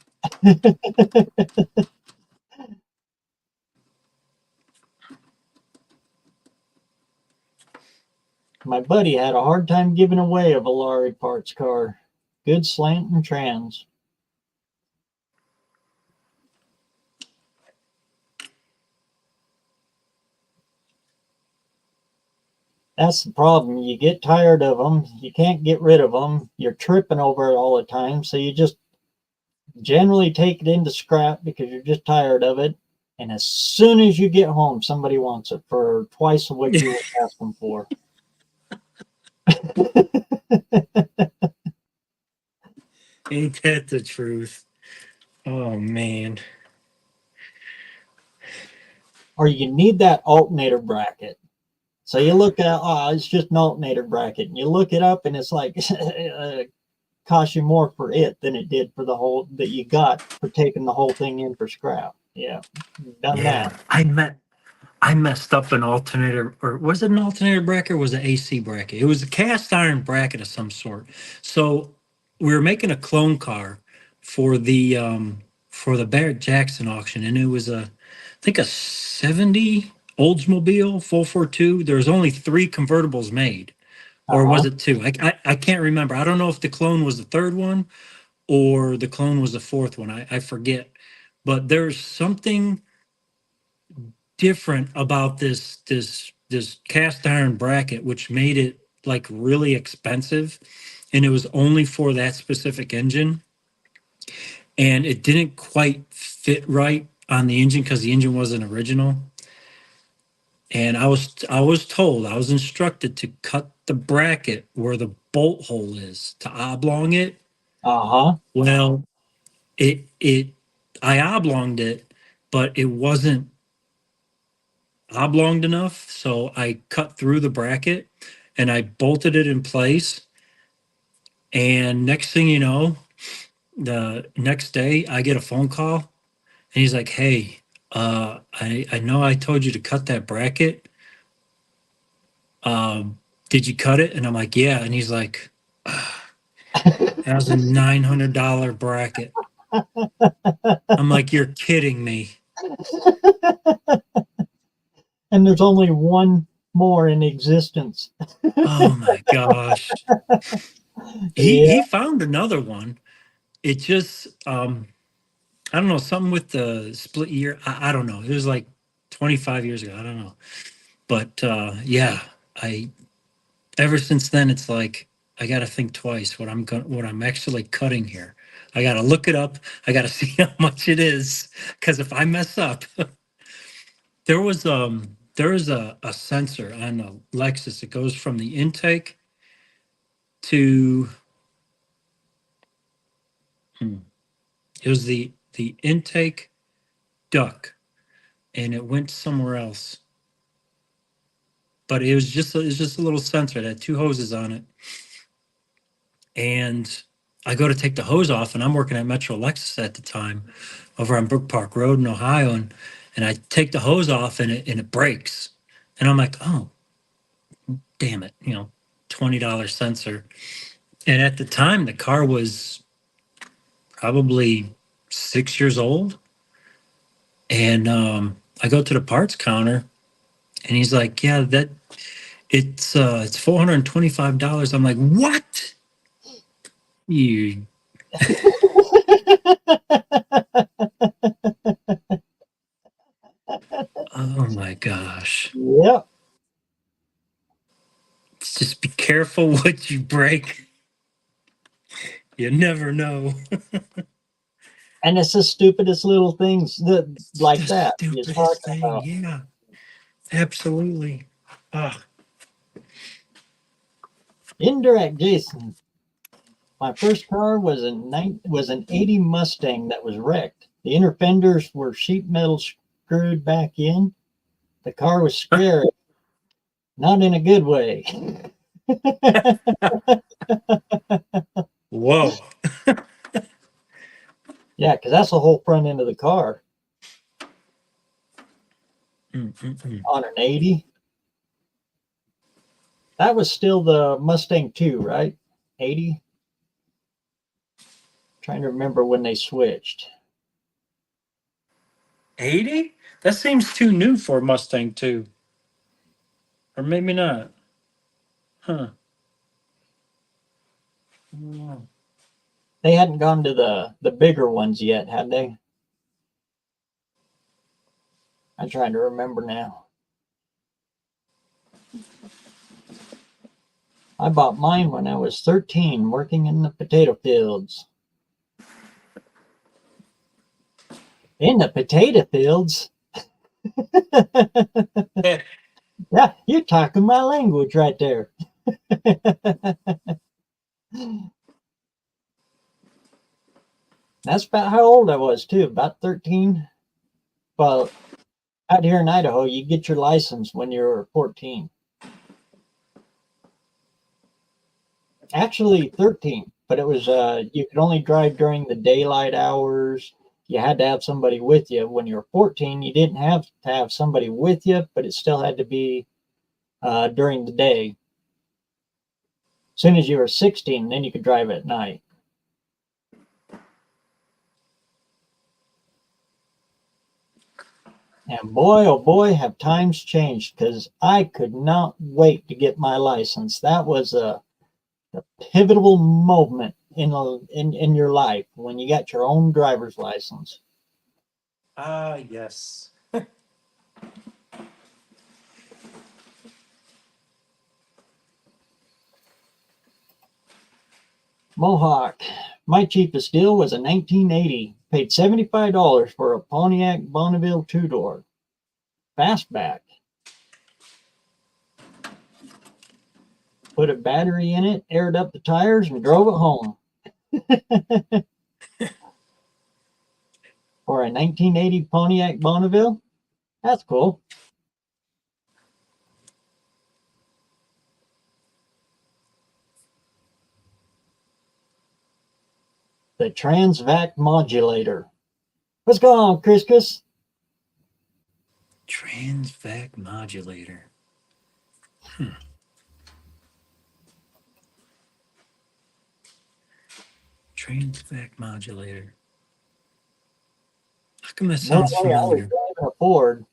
My buddy had a hard time giving away a Volare parts car. Good slant and trans. That's the problem. You get tired of them. You can't get rid of them. You're tripping over it all the time. So you just generally take it into scrap because you're just tired of it. And as soon as you get home, somebody wants it for twice of what you would ask them for. Ain't that the truth? Oh, man. Or you need that alternator bracket. So you look at, oh, it's just an alternator bracket. And you look it up and it's like, cost you more for it than it did for the whole that you got for taking the whole thing in for scrap. Yeah, done Yeah, that. I messed up an alternator, or was it an alternator bracket or was it AC bracket? It was a cast iron bracket of some sort. So we were making a clone car for the Barrett Jackson auction, and it was I think a 70 Oldsmobile 442. There was only 3 convertibles made, or was Uh-huh. it 2? I can't remember. I don't know if the clone was the 3rd one or the clone was the 4th one. I forget. But there's something different about this cast iron bracket, which made it like really expensive, and it was only for that specific engine, and it didn't quite fit right on the engine because the engine wasn't original. And I was told, I was instructed to cut the bracket where the bolt hole is, to oblong it. Uh-huh. Well, it I oblonged it, but it wasn't oblonged enough, so I cut through the bracket and I bolted it in place. And next thing you know, the next day I get a phone call and he's like, "Hey, I know I told you to cut that bracket. Did you cut it?" And I'm like, "Yeah." And he's like, "That was a $900 bracket." I'm like, "You're kidding me." And there's only one more in existence. Oh my gosh. He Yeah. found another one. It just I don't know, something with the split year. I don't know. It was like 25 years ago. I don't know. But yeah, I ever since then it's like I got to think twice what I'm actually cutting here. I got to look it up. I got to see how much it is, cuz if I mess up there was there is a sensor on the Lexus that goes from the intake to it was the intake duct, and it went somewhere else. But it was just a little sensor that had two hoses on it. And I go to take the hose off, and I'm working at Metro Lexus at the time over on Brook Park Road in Ohio, and I take the hose off and it breaks. And I'm like, oh, damn it, $20 sensor. And at the time, the car was probably 6 years old. And I go to the parts counter, and he's like, yeah, that it's $425. I'm like, what? You Oh my gosh. Yep. Just be careful what you break. You never know. And it's the stupidest little things that like The that you're stupidest talking thing. about. Yeah, absolutely. Ah, Indirect, Jason. My first car was an 80 Mustang that was wrecked. The inner fenders were sheet metal screwed back in. The car was scary, not in a good way. whoa. Yeah, because that's the whole front end of the car Mm-mm-mm. on an 80. That was still the Mustang 2, right? 80. Trying to remember when they switched. 80? That seems too new for a Mustang 2. Or maybe not. Huh. Mm. They hadn't gone to the bigger ones yet, had they? I'm trying to remember now. I bought mine when I was 13, working in the potato fields. In the potato fields? Yeah, you're talking my language right there. That's about how old I was, too, about 13. Well, out here in Idaho, you get your license when you're 14. Actually, 13, but it was you could only drive during the daylight hours. You had to have somebody with you. When you were 14, you didn't have to have somebody with you, but it still had to be during the day. As soon as you were 16, then you could drive at night. And boy, oh boy, have times changed, because I could not wait to get my license. That was a pivotal moment in your life when you got your own driver's license. Ah, yes. Mohawk. My cheapest deal was a 1980. Paid $75 for a Pontiac Bonneville two-door. Fastback. Put a battery in it, aired up the tires, and drove it home. For a 1980 Pontiac Bonneville? That's cool. The Transvac modulator. What's going on, Chris? Transvac modulator. Transvac modulator. How come that sounds Boy, I was familiar? driving a Ford.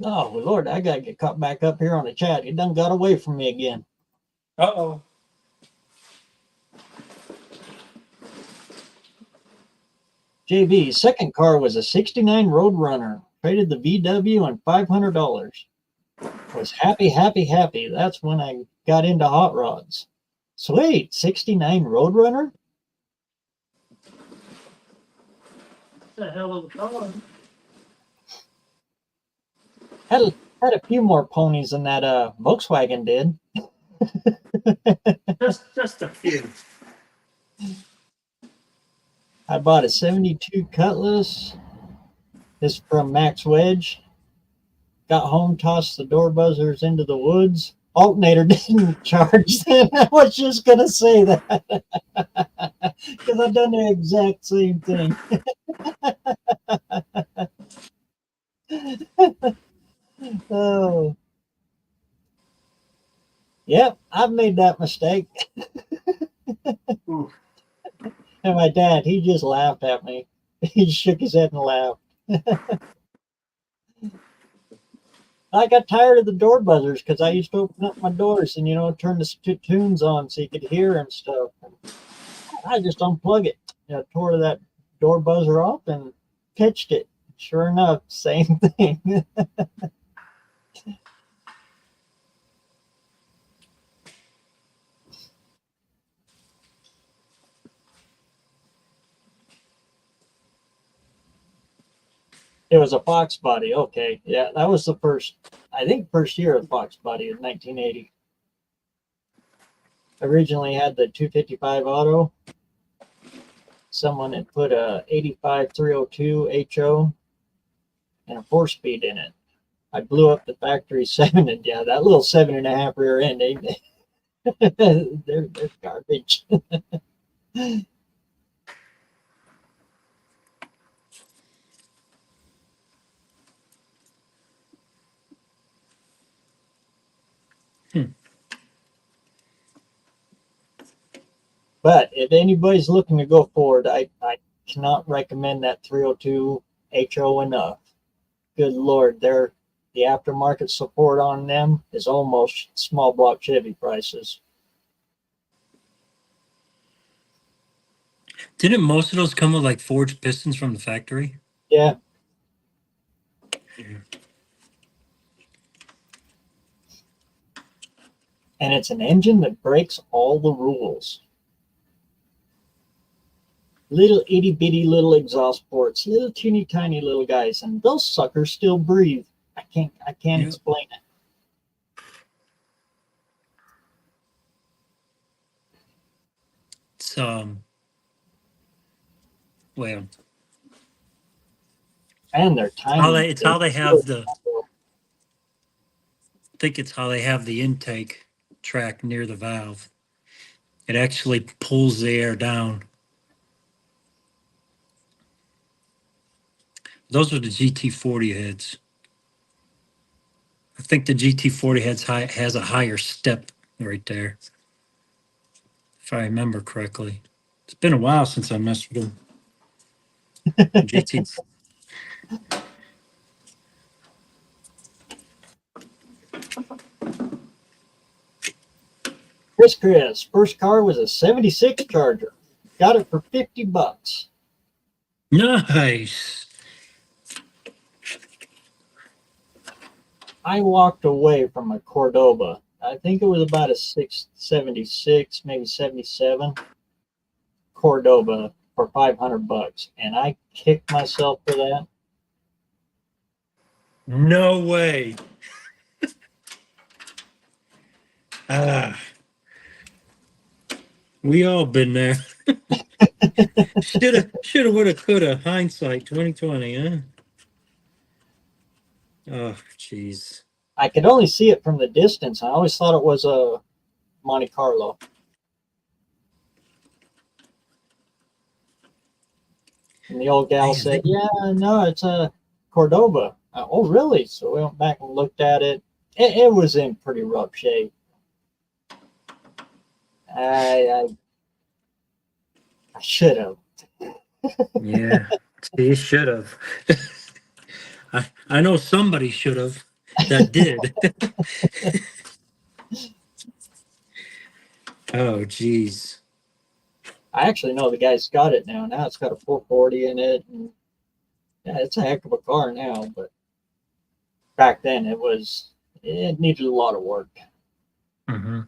Oh, Lord, I got to get caught back up here on the chat. It done got away from me again. Uh-oh. JB, second car was a 69 Roadrunner. Traded the VW and $500. Was happy, happy, happy. That's when I got into hot rods. Sweet, 69 Roadrunner? The hell of a car. Had a few more ponies than that Volkswagen did. Just a few. I bought a 72 Cutlass. This is from Max Wedge. Got home, tossed the door buzzers into the woods. Alternator didn't charge then. I was just going to say that. Because I've done the exact same thing. Oh. Yep, I've made that mistake. Ooh. And my dad, he just laughed at me. He shook his head and laughed. I got tired of the door buzzers because I used to open up my doors and, turn the tunes on so you could hear and stuff. I just unplug it. Tore that door buzzer off and pitched it. Sure enough, same thing. It was a Fox body. Okay. Yeah, that was the first year of Fox body in 1980. Originally had the 255 auto. Someone had put a 85 302 HO and a 4-speed in it. I blew up the factory 7 and yeah, that little 7.5 rear end, ain't they? they're garbage. But if anybody's looking to go forward, I cannot recommend that 302 HO enough. Good Lord, the aftermarket support on them is almost small block Chevy prices. Didn't most of those come with like forged pistons from the factory? Yeah. And it's an engine that breaks all the rules. Little itty bitty little exhaust ports, little teeny tiny little guys, and those suckers still breathe. I can't Yep. explain it. It's well, And they're tiny. it's how they have the. I think it's how they have the intake track near the valve. It actually pulls the air down. Those are the GT40 heads. I think the GT40 has a higher step right there, if I remember correctly. It's been a while since I messed with them. GT. Chris, first car was a 76 Charger. Got it for $50. Nice. I walked away from a Cordoba. I think it was about a 676, maybe 77 Cordoba for $500, and I kicked myself for that. No way. We all been there. Shoulda, woulda, coulda. Hindsight 2020, huh? Oh, jeez. I could only see it from the distance. I always thought it was a Monte Carlo. And the old gal said, yeah, no, it's a Cordoba. Oh, really? So we went back and looked at it. It was in pretty rough shape. I should have. Yeah, you should have. I know somebody should have that did. Oh, geez. I actually know the guy's got it now. Now it's got a 440 in it. And yeah, it's a heck of a car now, but back then it needed a lot of work. Mm-hmm.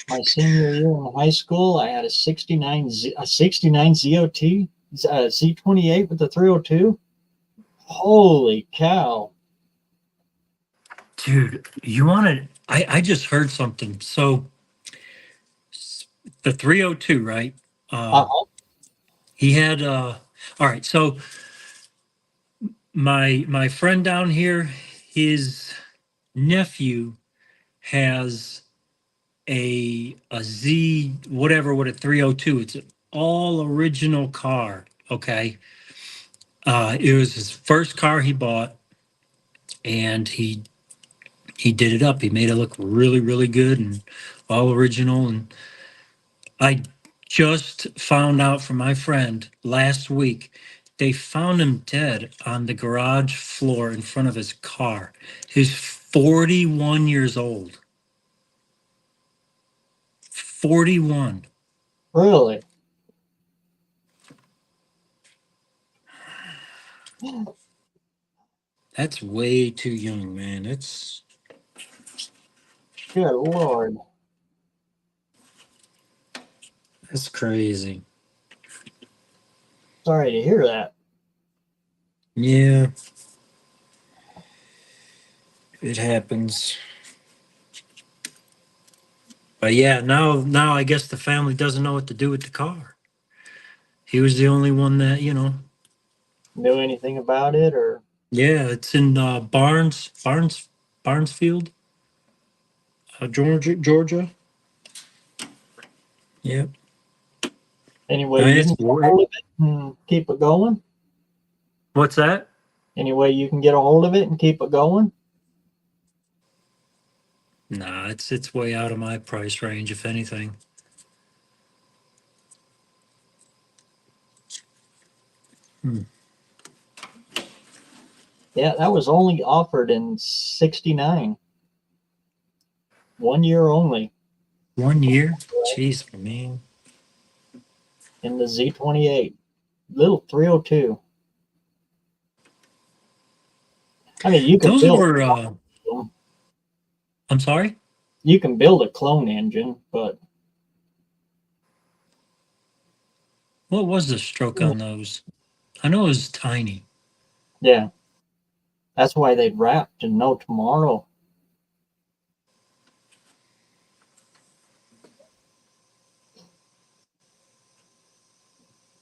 My senior year in high school, I had a 69 ZOT Z28 with the 302. Holy cow. Dude, you want to? I just heard something. So the 302, right? Uh-huh. He had all right, so my friend down here, his nephew has a Z whatever with a 302. It's an all original car, okay? It was his first car he bought, and he did it up. He made it look really, really good and all original. And I just found out from my friend last week they found him dead on the garage floor in front of his car. He's 41 years old. 41. Really? That's way too young, man. Good Lord. That's crazy. Sorry to hear that. Yeah, it happens. But yeah, now I guess the family doesn't know what to do with the car. He was the only one that, Knew anything about it or yeah, it's in Barnesfield, Georgia. Yep. any way you can get a hold of it and keep it going? What's that? Any way you can get a hold of it and keep it going? Nah, it's way out of my price range, if anything. Yeah, that was only offered in 69. 1 year only 1 year? Jeez, man. in the Z28. Little 302. I mean, Those were I'm sorry? you can build a clone engine, but What was the stroke on those? I know it was tiny. yeah, that's why they'd wrapped and no tomorrow.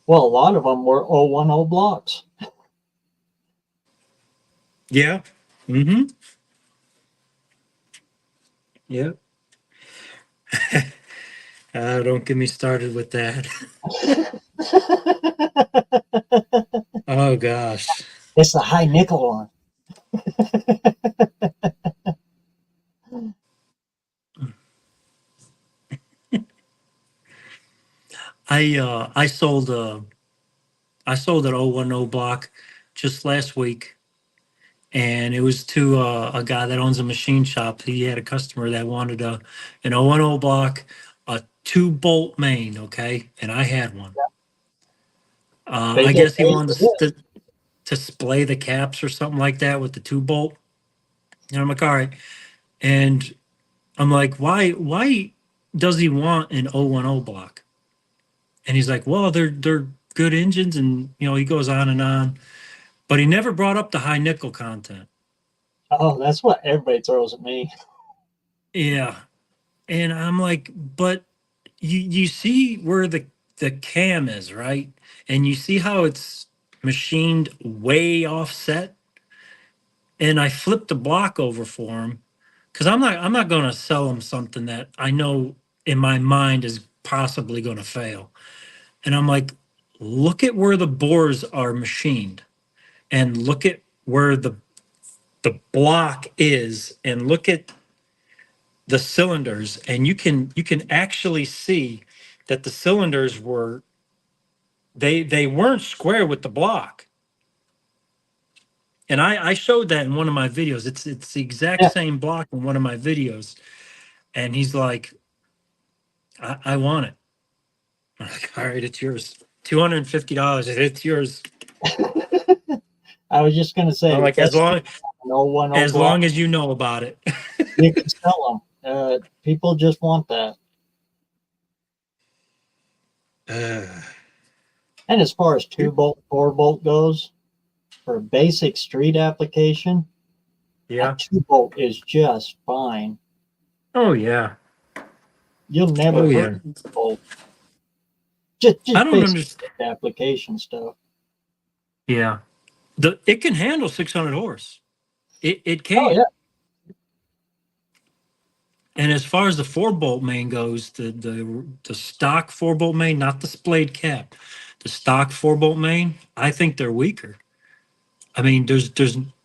Well, a lot of them were 010 blocks. Yeah. Mm-hmm. Yep. Don't get me started with that. Oh gosh. It's the high nickel one. I sold an 010 block just last week, and it was to a guy that owns a machine shop. He had a customer that wanted an 010 block, a 2-bolt main, okay, and I had one. They I get guess he paid wanted for this. to splay the caps or something like that with the 2-bolt. And I'm like, all right. And I'm like, why does he want an 010 block? And he's like, well, they're good engines, and he goes on and on. But he never brought up the high nickel content. Oh, that's what everybody throws at me. Yeah. And I'm like, but you see where the cam is, right? And you see how it's machined way offset. And I flipped the block over for him because I'm not going to sell him something that I know in my mind is possibly going to fail. And I'm like, look at where the bores are machined, and look at where the block is, and look at the cylinders, and you can actually see that the cylinders they weren't square with the block. And I showed that in one of my videos. It's the exact Yeah. same block in one of my videos. And he's like, I want it. I'm like, all right, it's yours. $250. It's yours. I was just gonna say, I'm like, that's no one will as go out. long as you know about it. You can sell them. People just want that. And as far as 2-bolt, 4-bolt goes, for a basic street application, Yeah. a 2-bolt is just fine. Oh yeah. You'll never Oh hurt yeah. a bolt. Just I don't basic understand. application stuff. Yeah. It can handle 600 horse. It Oh can. yeah, And as far as the 4-bolt main goes, the stock 4-bolt main, not the splayed cap, the stock 4-bolt main, I think they're weaker. I mean, there's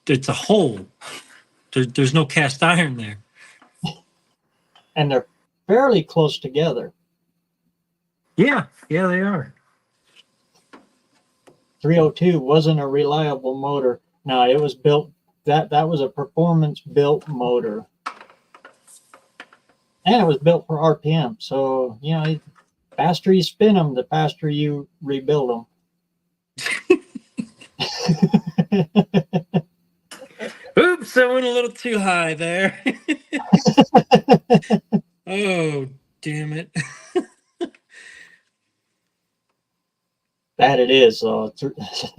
it's a hole. There's no cast iron there. and they're fairly close together. Yeah, yeah, they are. 302 wasn't a reliable motor. No, it was built, that was a performance built motor. And it was built for RPM. So, the faster you spin them, the faster you rebuild them. Oops, I went a little too high there. Oh, damn it. That it is.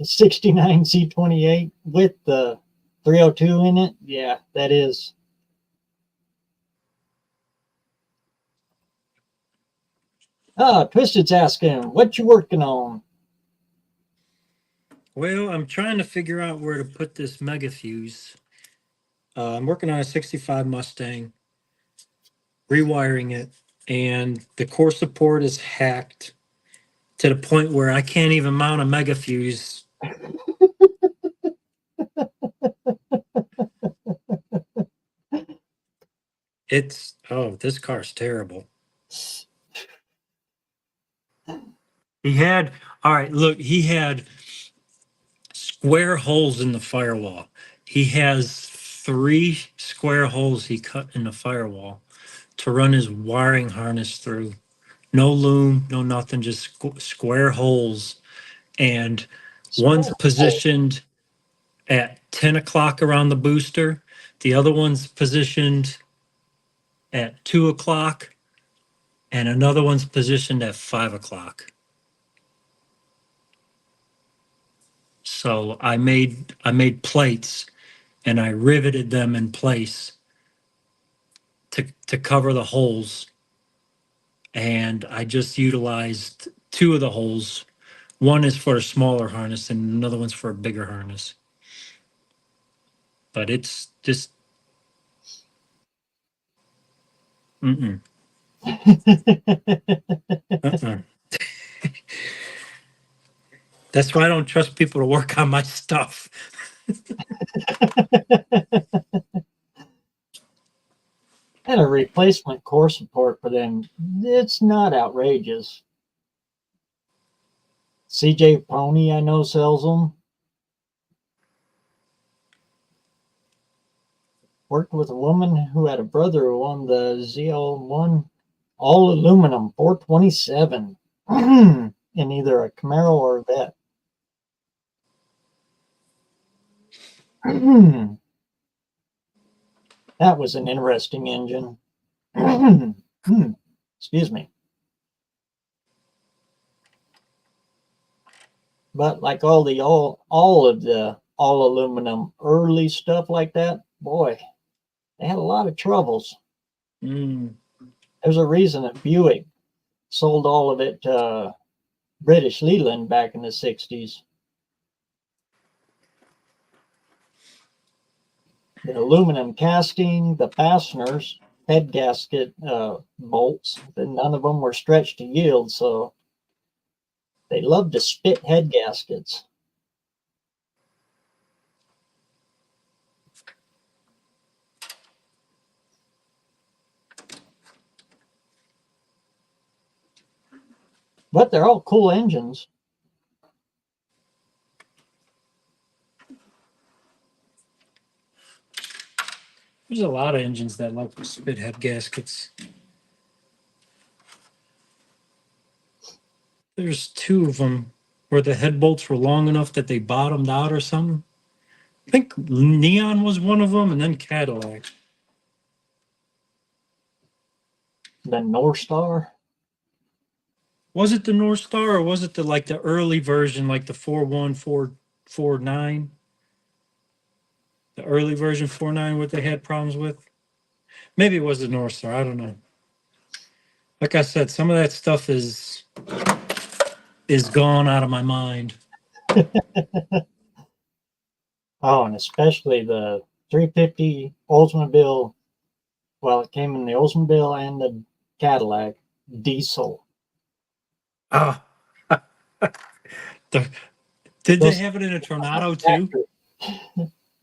69 C28 with the 302 in it. Yeah, that is. Twisted's asking, what you working on? Well, I'm trying to figure out where to put this mega fuse. I'm working on a 65 Mustang, rewiring it, and the core support is hacked to the point where I can't even mount a mega fuse. This car's terrible. He had square holes in the firewall. He has 3 square holes he cut in the firewall to run his wiring harness through. No loom, no nothing, just square holes. And one's positioned at 10 o'clock around the booster. The other one's positioned at 2 o'clock. And another one's positioned at 5 o'clock. So I made plates and I riveted them in place to cover the holes. And I just utilized 2 of the holes. One is for a smaller harness and another one's for a bigger harness. But it's just mm-mm, uh-uh. That's why I don't trust people to work on my stuff. And a replacement core support for them, it's not outrageous. CJ Pony, I know, sells them. Worked with a woman who had a brother who won the ZL1 all aluminum 427 in either a Camaro or a Vet. That was an interesting engine. Excuse me. But like all of the all aluminum early stuff like that, boy, they had a lot of troubles. Mm. There's a reason that Buick sold all of it to British Leyland back in the 60s. The aluminum casting, the fasteners, head gasket bolts, none of them were stretched to yield, so they loved to spit head gaskets. But they're all cool engines. There's a lot of engines that like spit head gaskets. There's two of them where the head bolts were long enough that they bottomed out or something. I think Neon was one of them, and then Cadillac. The North Star. Was it the North Star or was it the early version, like the 41449? The early version 49, what they had problems with? Maybe it was the North Star. I don't know. Like I said, some of that stuff is gone out of my mind. Oh, and especially the 350 Oldsmobile. Well, it came in the Oldsmobile and the Cadillac diesel. Ah, the, did they Those- have it in a Tornado too?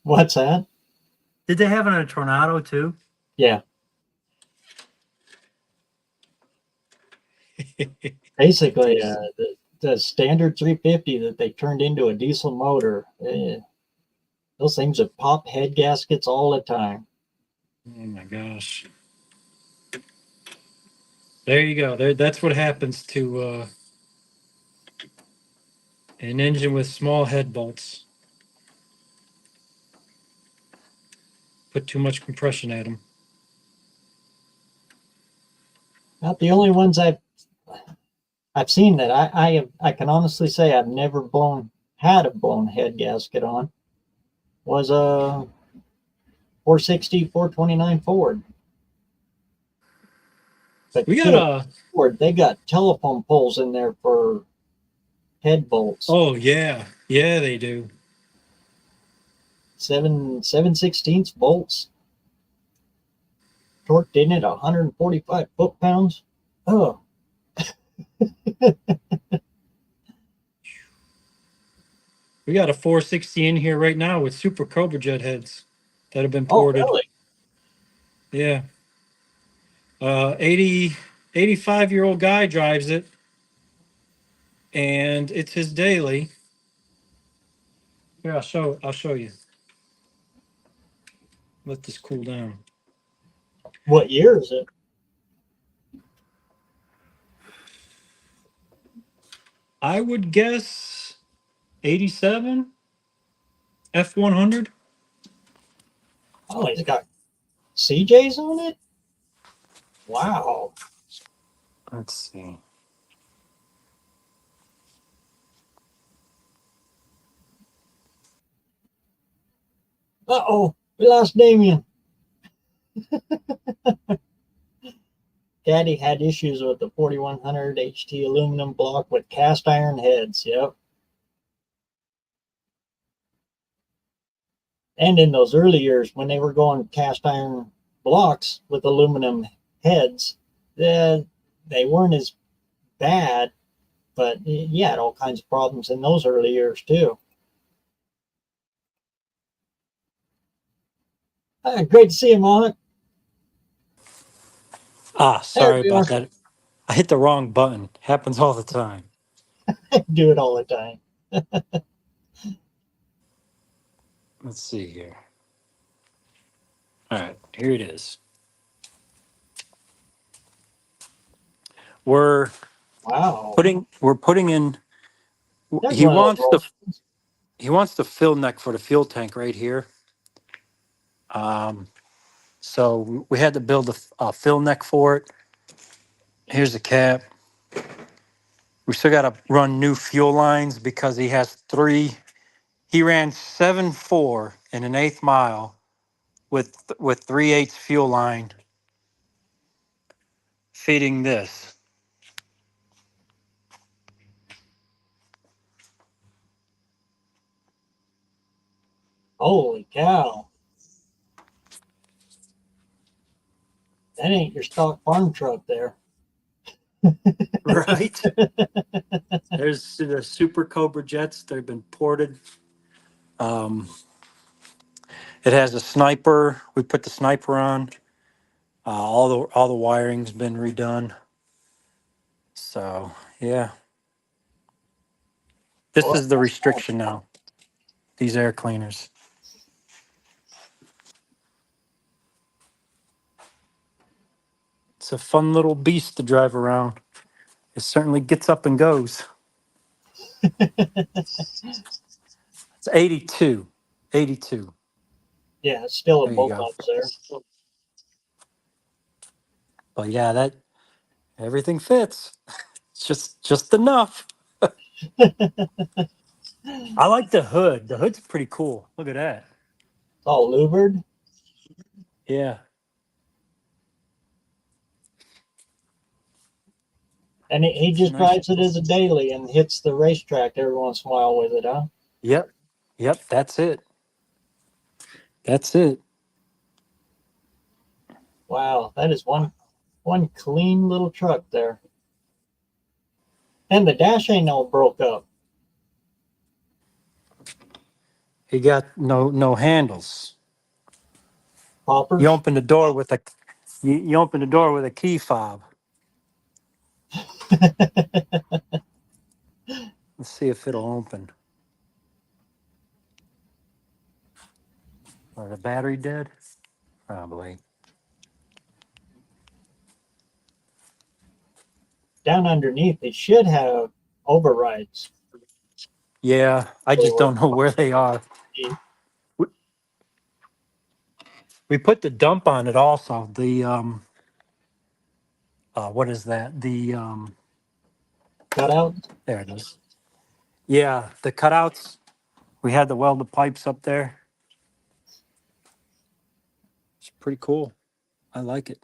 What's that? Did they have it in a Tornado too? Yeah. Basically, the standard 350 that they turned into a diesel motor, those things would pop head gaskets all the time. Oh my gosh. There you go. That's what happens to an engine with small head bolts. Put too much compression at them. Not the only ones I've seen that I can honestly say I've never had a blown head gasket on was a 460 429 Ford. But We got good a Lord, they got telephone poles in there for head bolts. oh yeah. Yeah, they do. 7/16 bolts. Torqued in at 145 foot-pounds. Oh, We got a 460 in here right now with Super Cobra Jet heads that have been oh, ported. really? Yeah. 85-year-old guy drives it, and it's his daily. Here, I'll show you. Let this cool down. What year is it? I would guess 87 F100. Oh, he's got CJs on it? Wow. Let's see. Uh-oh, we lost Damien. Daddy had issues with the 4100 HT aluminum block with cast iron heads. Yep. And in those early years, when they were going cast iron blocks with aluminum heads, they weren't as bad, but you had all kinds of problems in those early years too. Great to see you, Monica. Ah, There sorry we about are. that. I hit the wrong button. Happens all the time. Do it all the time. Let's see here. All right, here it is. We're Wow. putting in. There's He one of wants those the fill neck for the fuel tank right here. So we had to build a fill neck for it. Here's the cap. We still got to run new fuel lines because he has three. He ran 7.4 in an eighth mile with 3/8 fuel line feeding this. Holy cow. That ain't your stock farm truck there. Right. There's the Super Cobra jets. They've been ported. It has a sniper. We put the sniper on. All the wiring's been redone. So yeah, this Well, is the restriction now. These air cleaners. It's a fun little beast to drive around. It certainly gets up and goes. It's 82. 82. Yeah, it's still a There you go. Bulldogs there. But yeah, that everything fits. It's just enough. I like the hood. The hood's pretty cool. Look at that. It's all louvered. Yeah. And he It's a just nice. drives it as a daily and hits the racetrack every once in a while with it, huh? Yep. Yep. That's it. That's it. Wow, that is one clean little truck there. And the dash ain't all broke up. He got no handles. Poppers. You open the door with a you open the door with a key fob. Let's see if it'll open. Are the battery dead? Probably. Down underneath, it should have overrides. Yeah, I just don't know where they are. We put the dump on it also. The what is that? The Cutout. there it is. Yeah, the cutouts. We had the welded pipes up there. It's pretty cool. I like it.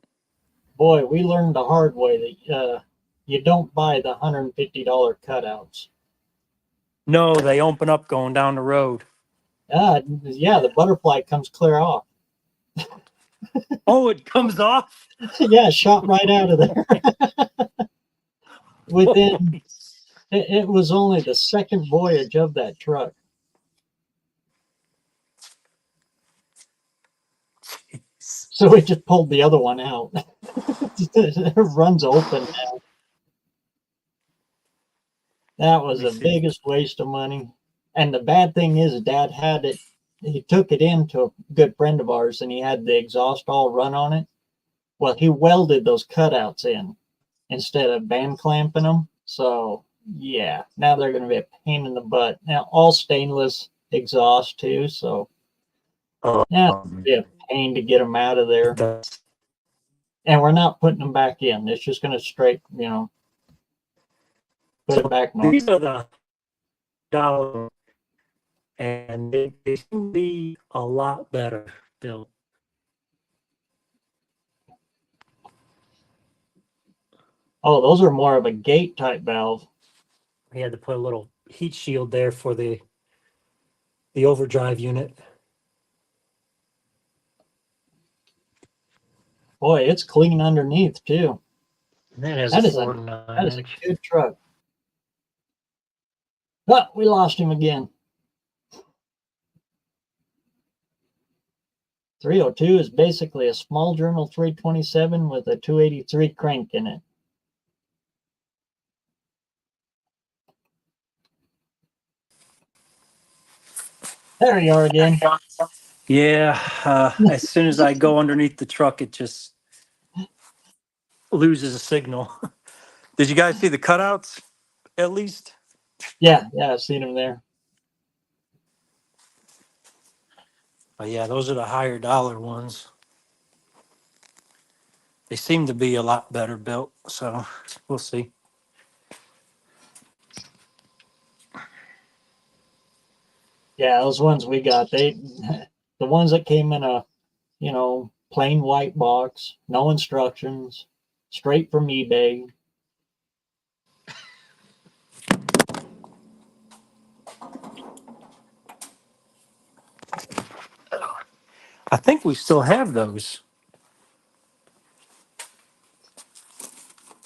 Boy, we learned the hard way that you don't buy the $150 cutouts. No, they open up going down the road. Yeah, the butterfly comes clear off. Oh, it comes off. Yeah, it shot right out of there. Within, it was only the second voyage of that truck. So we just pulled the other one out. It runs open now. That was the biggest waste of money. And the bad thing is, Dad had it. He took it in to a good friend of ours, and he had the exhaust all run on it. Well, he welded those cutouts in instead of band clamping them. So yeah, now they're going to be a pain in the butt. Now all stainless exhaust too. So now it'll be a pain to get them out of there. And we're not putting them back in. It's just going to straight, put it back normal. These are the dollar, and they should be a lot better built. Oh, those are more of a gate type valve. We had to put a little heat shield there for the overdrive unit. Boy, it's clean underneath too. And that has That a is a 49 That is a inch. good truck. Oh, we lost him again. 302 is basically a small journal 327 with a 283 crank in it. There you are again. Yeah, as soon as I go underneath the truck, it just loses a signal. Did you guys see the cutouts at least? Yeah, I've seen him there. Oh, yeah, those are the higher dollar ones. They seem to be a lot better built, so we'll see. Yeah, those ones we got, the ones that came in a, plain white box, no instructions, straight from eBay. I think we still have those.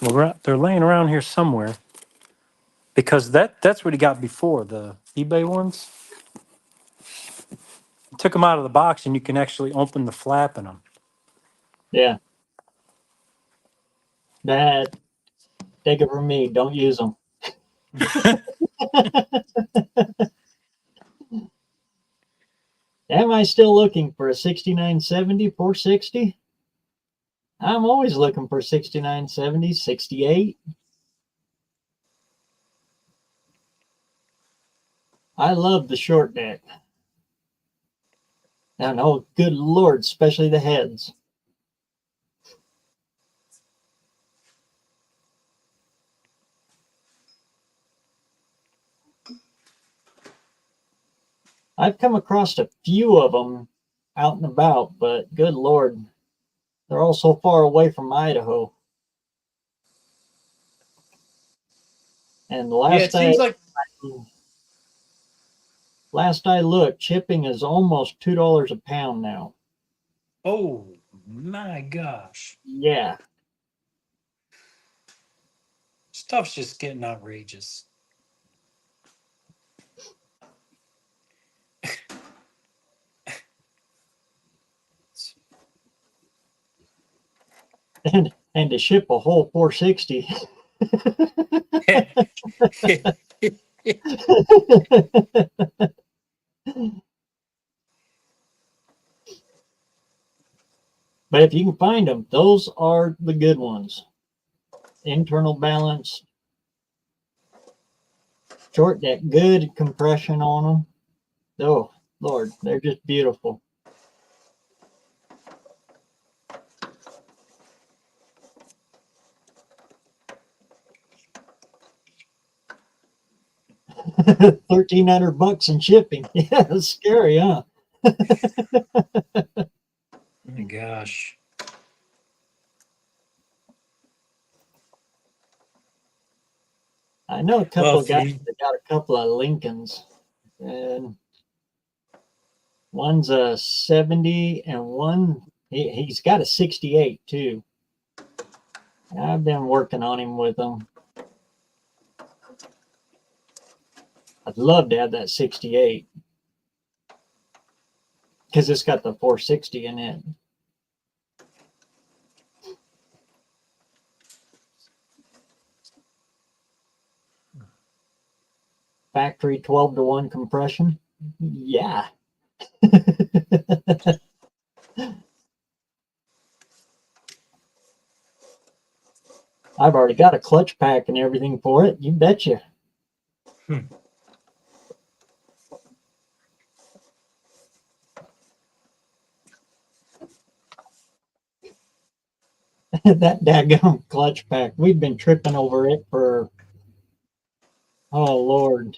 Well, they're laying around here somewhere because that's what he got before, the eBay ones. You took them out of the box and you can actually open the flap in them. Yeah. That, take it from me, don't use them. Am I still looking for a 6970 460? I'm always looking for 69, 70, 68. I love the short deck. And oh, good Lord, especially the heads. I've come across a few of them out and about, but good Lord, they're all so far away from Idaho. And the Yeah, it seems like. last I looked, chipping is almost $2 a pound now. Oh my gosh, Yeah. stuff's just getting outrageous. And to ship a whole 460. But if you can find them, those are the good ones. Internal balance, short deck, good compression on them. Oh, Lord, they're just beautiful. $1,300 in shipping. Yeah, it's scary, huh? Oh my gosh. I know a couple Well, of guys that got a couple of Lincolns, and one's a 70 and one he's got a 68 too. I've been working on him with them. I'd love to have that 68 because it's got the 460 in it. Factory 12-to-1 compression. Yeah. I've already got a clutch pack and everything for it. You betcha. That daggone clutch pack. We've been tripping over it for, oh Lord,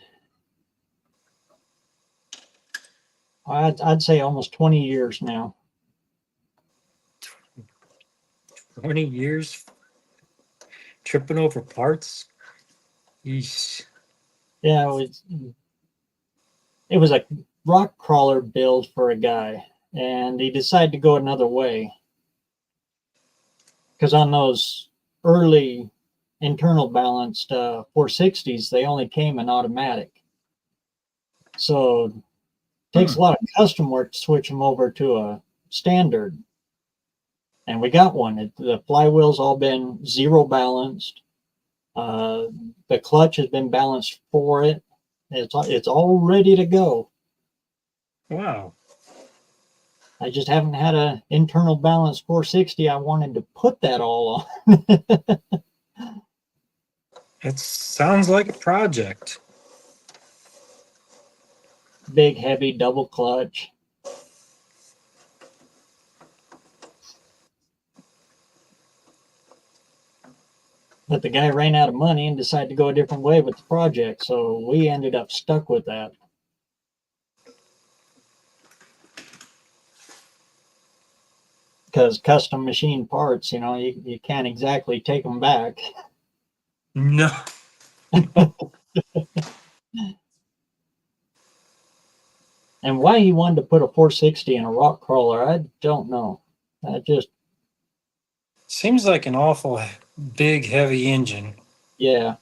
I'd say almost 20 years now. 20 years tripping over parts. Yeesh. Yeah, it was a rock crawler build for a guy, and he decided to go another way. Because on those early internal balanced 460s, they only came in automatic. So it takes a lot of custom work to switch them over to a standard. And we got one. The flywheel's all been zero balanced. The clutch has been balanced for it. It's all ready to go. Wow. I just haven't had an internal balance 460. I wanted to put that all on. It sounds like a project. Big, heavy, double clutch. But the guy ran out of money and decided to go a different way with the project. So we ended up stuck with that. Because custom machine parts, you can't exactly take them back. No. And why he wanted to put a 460 in a rock crawler, I don't know. Seems like an awful big, heavy engine. Yeah.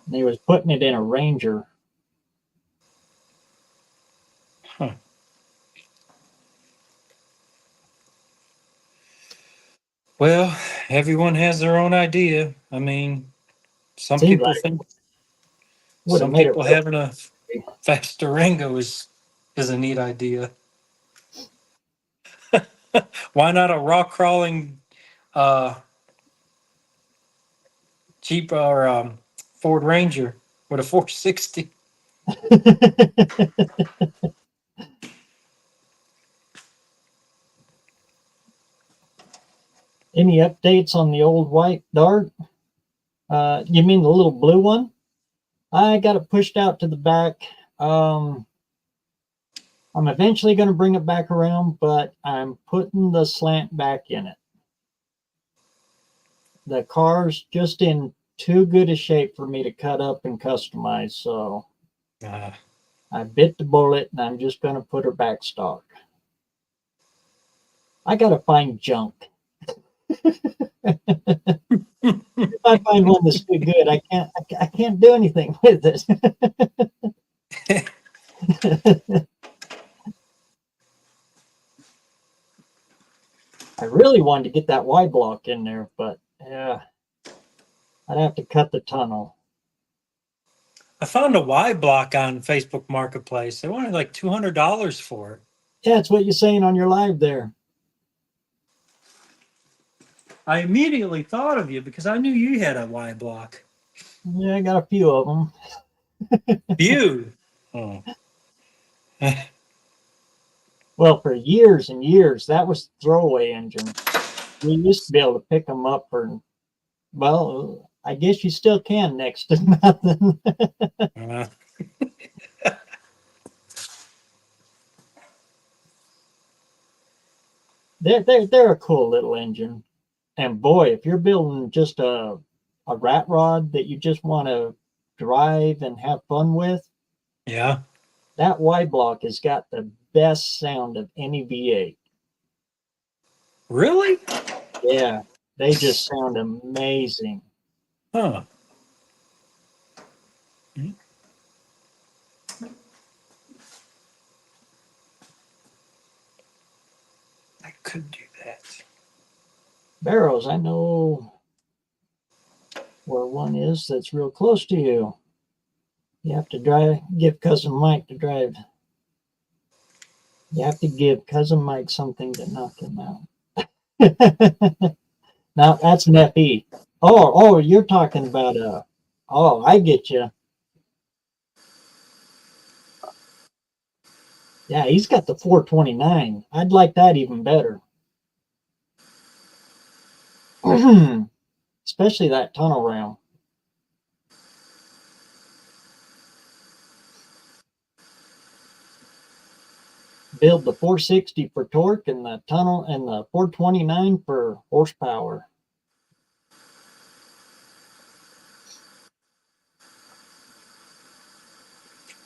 And he was putting it in a Ranger. Huh. Well, everyone has their own idea. I mean, some Seems people like think would have some made it people real. having a fast Durango is a neat idea. Why not a rock crawling Jeep or Ford Ranger with a 460? Any updates on the old white Dart? You mean the little blue one? I got it pushed out to the back. I'm eventually going to bring it back around, but I'm putting the slant back in it. The car's just in too good a shape for me to cut up and customize, so I bit the bullet and I'm just going to put her back stock. I got to find junk. If I find one that's too good, I can't do anything with it. I really wanted to get that Y block in there, but yeah, I'd have to cut the tunnel. I found a Y block on Facebook Marketplace. They wanted like $200 for it. Yeah, it's what you're saying on your live there. I immediately thought of you because I knew you had a Y block. Yeah, I got a few of them. You. Oh. Well, for years and years, that was the throwaway engine. We used to be able to pick them up for, well, I guess you still can next to nothing. They're a cool little engine. And boy, if you're building just a rat rod that you just want to drive and have fun with, Yeah. that Y block has got the best sound of any V8. Really? Yeah, they just sound amazing. Huh. I could do that. BareRose, I know where one is that's real close to you. You have to give Cousin Mike to drive. You have to give Cousin Mike something to knock him out. Now that's an FE. Oh, you're talking about oh, I get you. Yeah, he's got the 429. I'd like that even better. Especially that tunnel ram. Build the 460 for torque and the tunnel and the 429 for horsepower.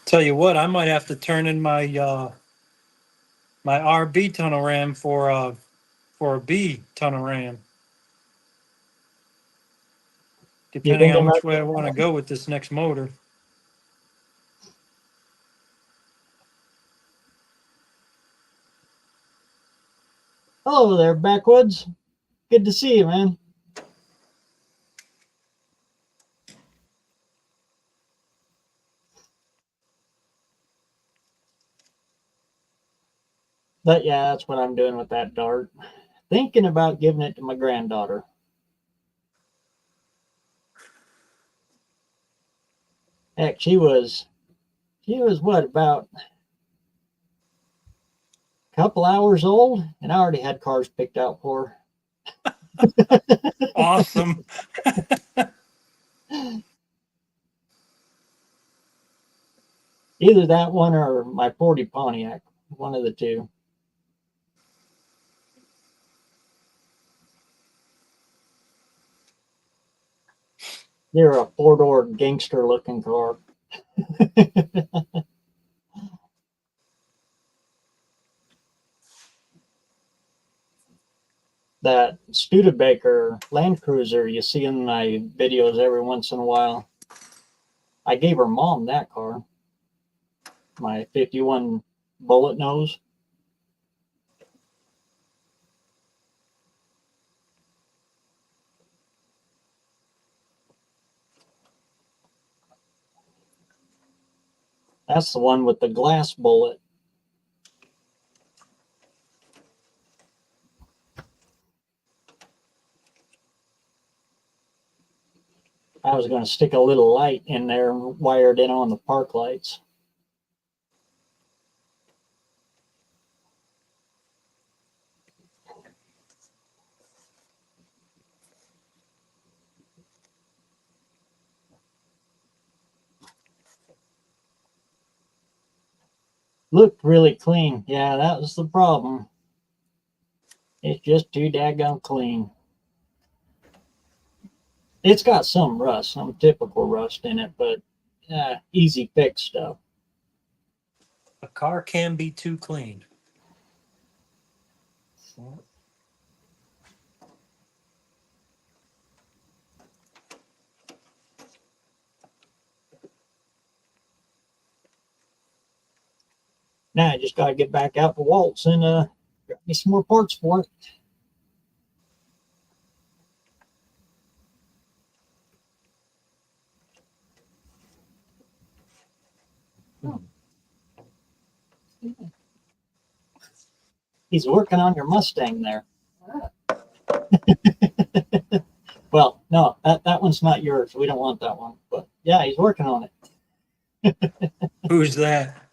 Tell you what, I might have to turn in my my RB tunnel ram for a B tunnel ram. Depending on which way I want to go with this next motor. Hello there, Backwoods. Good to see you, man. But yeah, that's what I'm doing with that Dart. Thinking about giving it to my granddaughter. Heck, she was what, about a couple hours old, and I already had cars picked out for her. Awesome. Either that one or my 40 Pontiac, one of the two. They're a four-door gangster-looking car. That Studebaker Land Cruiser you see in my videos every once in a while, I gave her mom that car. My 51 bullet nose. That's the one with the glass bullet. I was going to stick a little light in there and wire it in on the park lights. Looked really clean. Yeah, that was the problem. It's just too daggone clean. It's got some rust, some typical rust in it, but easy fix stuff. A car can be too clean. Now I just got to get back out to Waltz and grab me some more parts for it. He's working on your Mustang there. Well, no, that one's not yours. We don't want that one. But yeah, he's working on Who's that?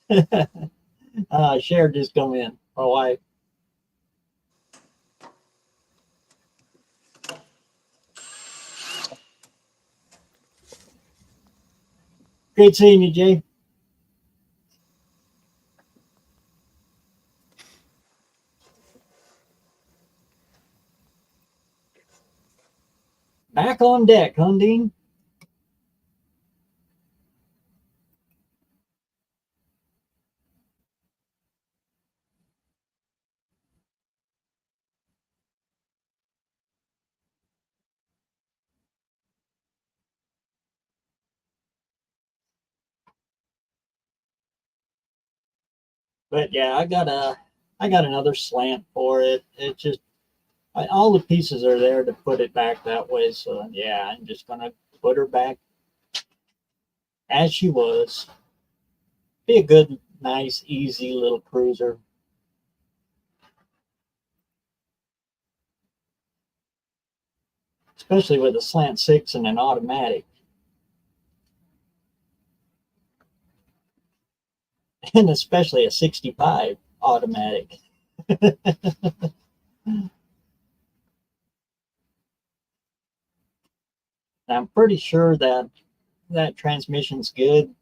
it. Cher just come in. My wife. Great seeing you, Jay. Back on deck, Hundine. But yeah, I got another slant for it. It just all the pieces are there to put it back that way. So yeah, I'm just gonna put her back as she was. Be a good, nice, easy little cruiser. Especially with a slant 6 and an automatic. And especially a 65 automatic. I'm pretty sure that transmission's good.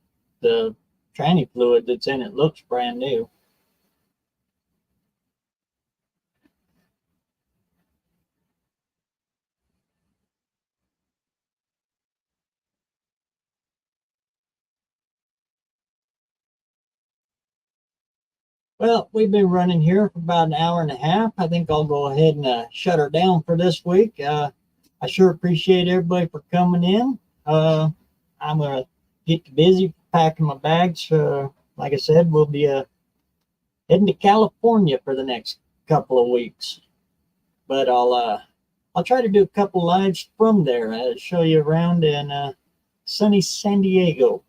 The tranny fluid that's in it looks brand new. Well, we've been running here for about an hour and a half. I think I'll go ahead and shut her down for this week. I sure appreciate everybody for coming in. I'm going to get busy packing my bags. Like I said, we'll be heading to California for the next couple of weeks. But I'll try to do a couple lives from there. Show you around in sunny San Diego.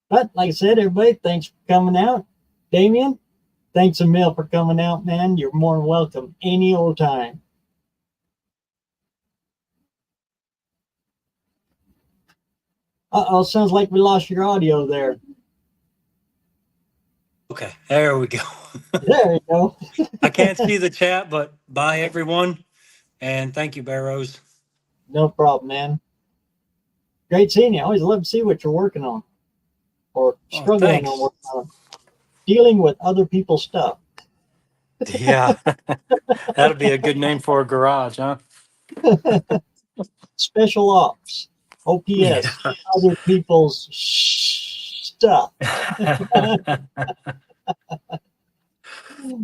But like I said, everybody, thanks for coming out. Damien, thanks a mil for coming out, man. You're more than welcome any old time. Uh-oh, sounds like we lost your audio there. Okay, there we go. There you go. I can't see the chat, but bye everyone. And thank you, BareRose. No problem, man. Great seeing you. I always love to see what you're working on or struggling thanks. on working on. Dealing with other people's stuff. Yeah, that'd be a good name for a garage, huh? Special ops, OPS, Yeah. other people's stuff.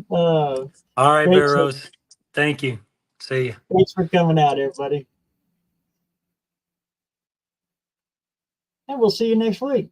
All right, Great BareRose. Thank you. See you. Thanks for coming out, everybody. And we'll see you next week.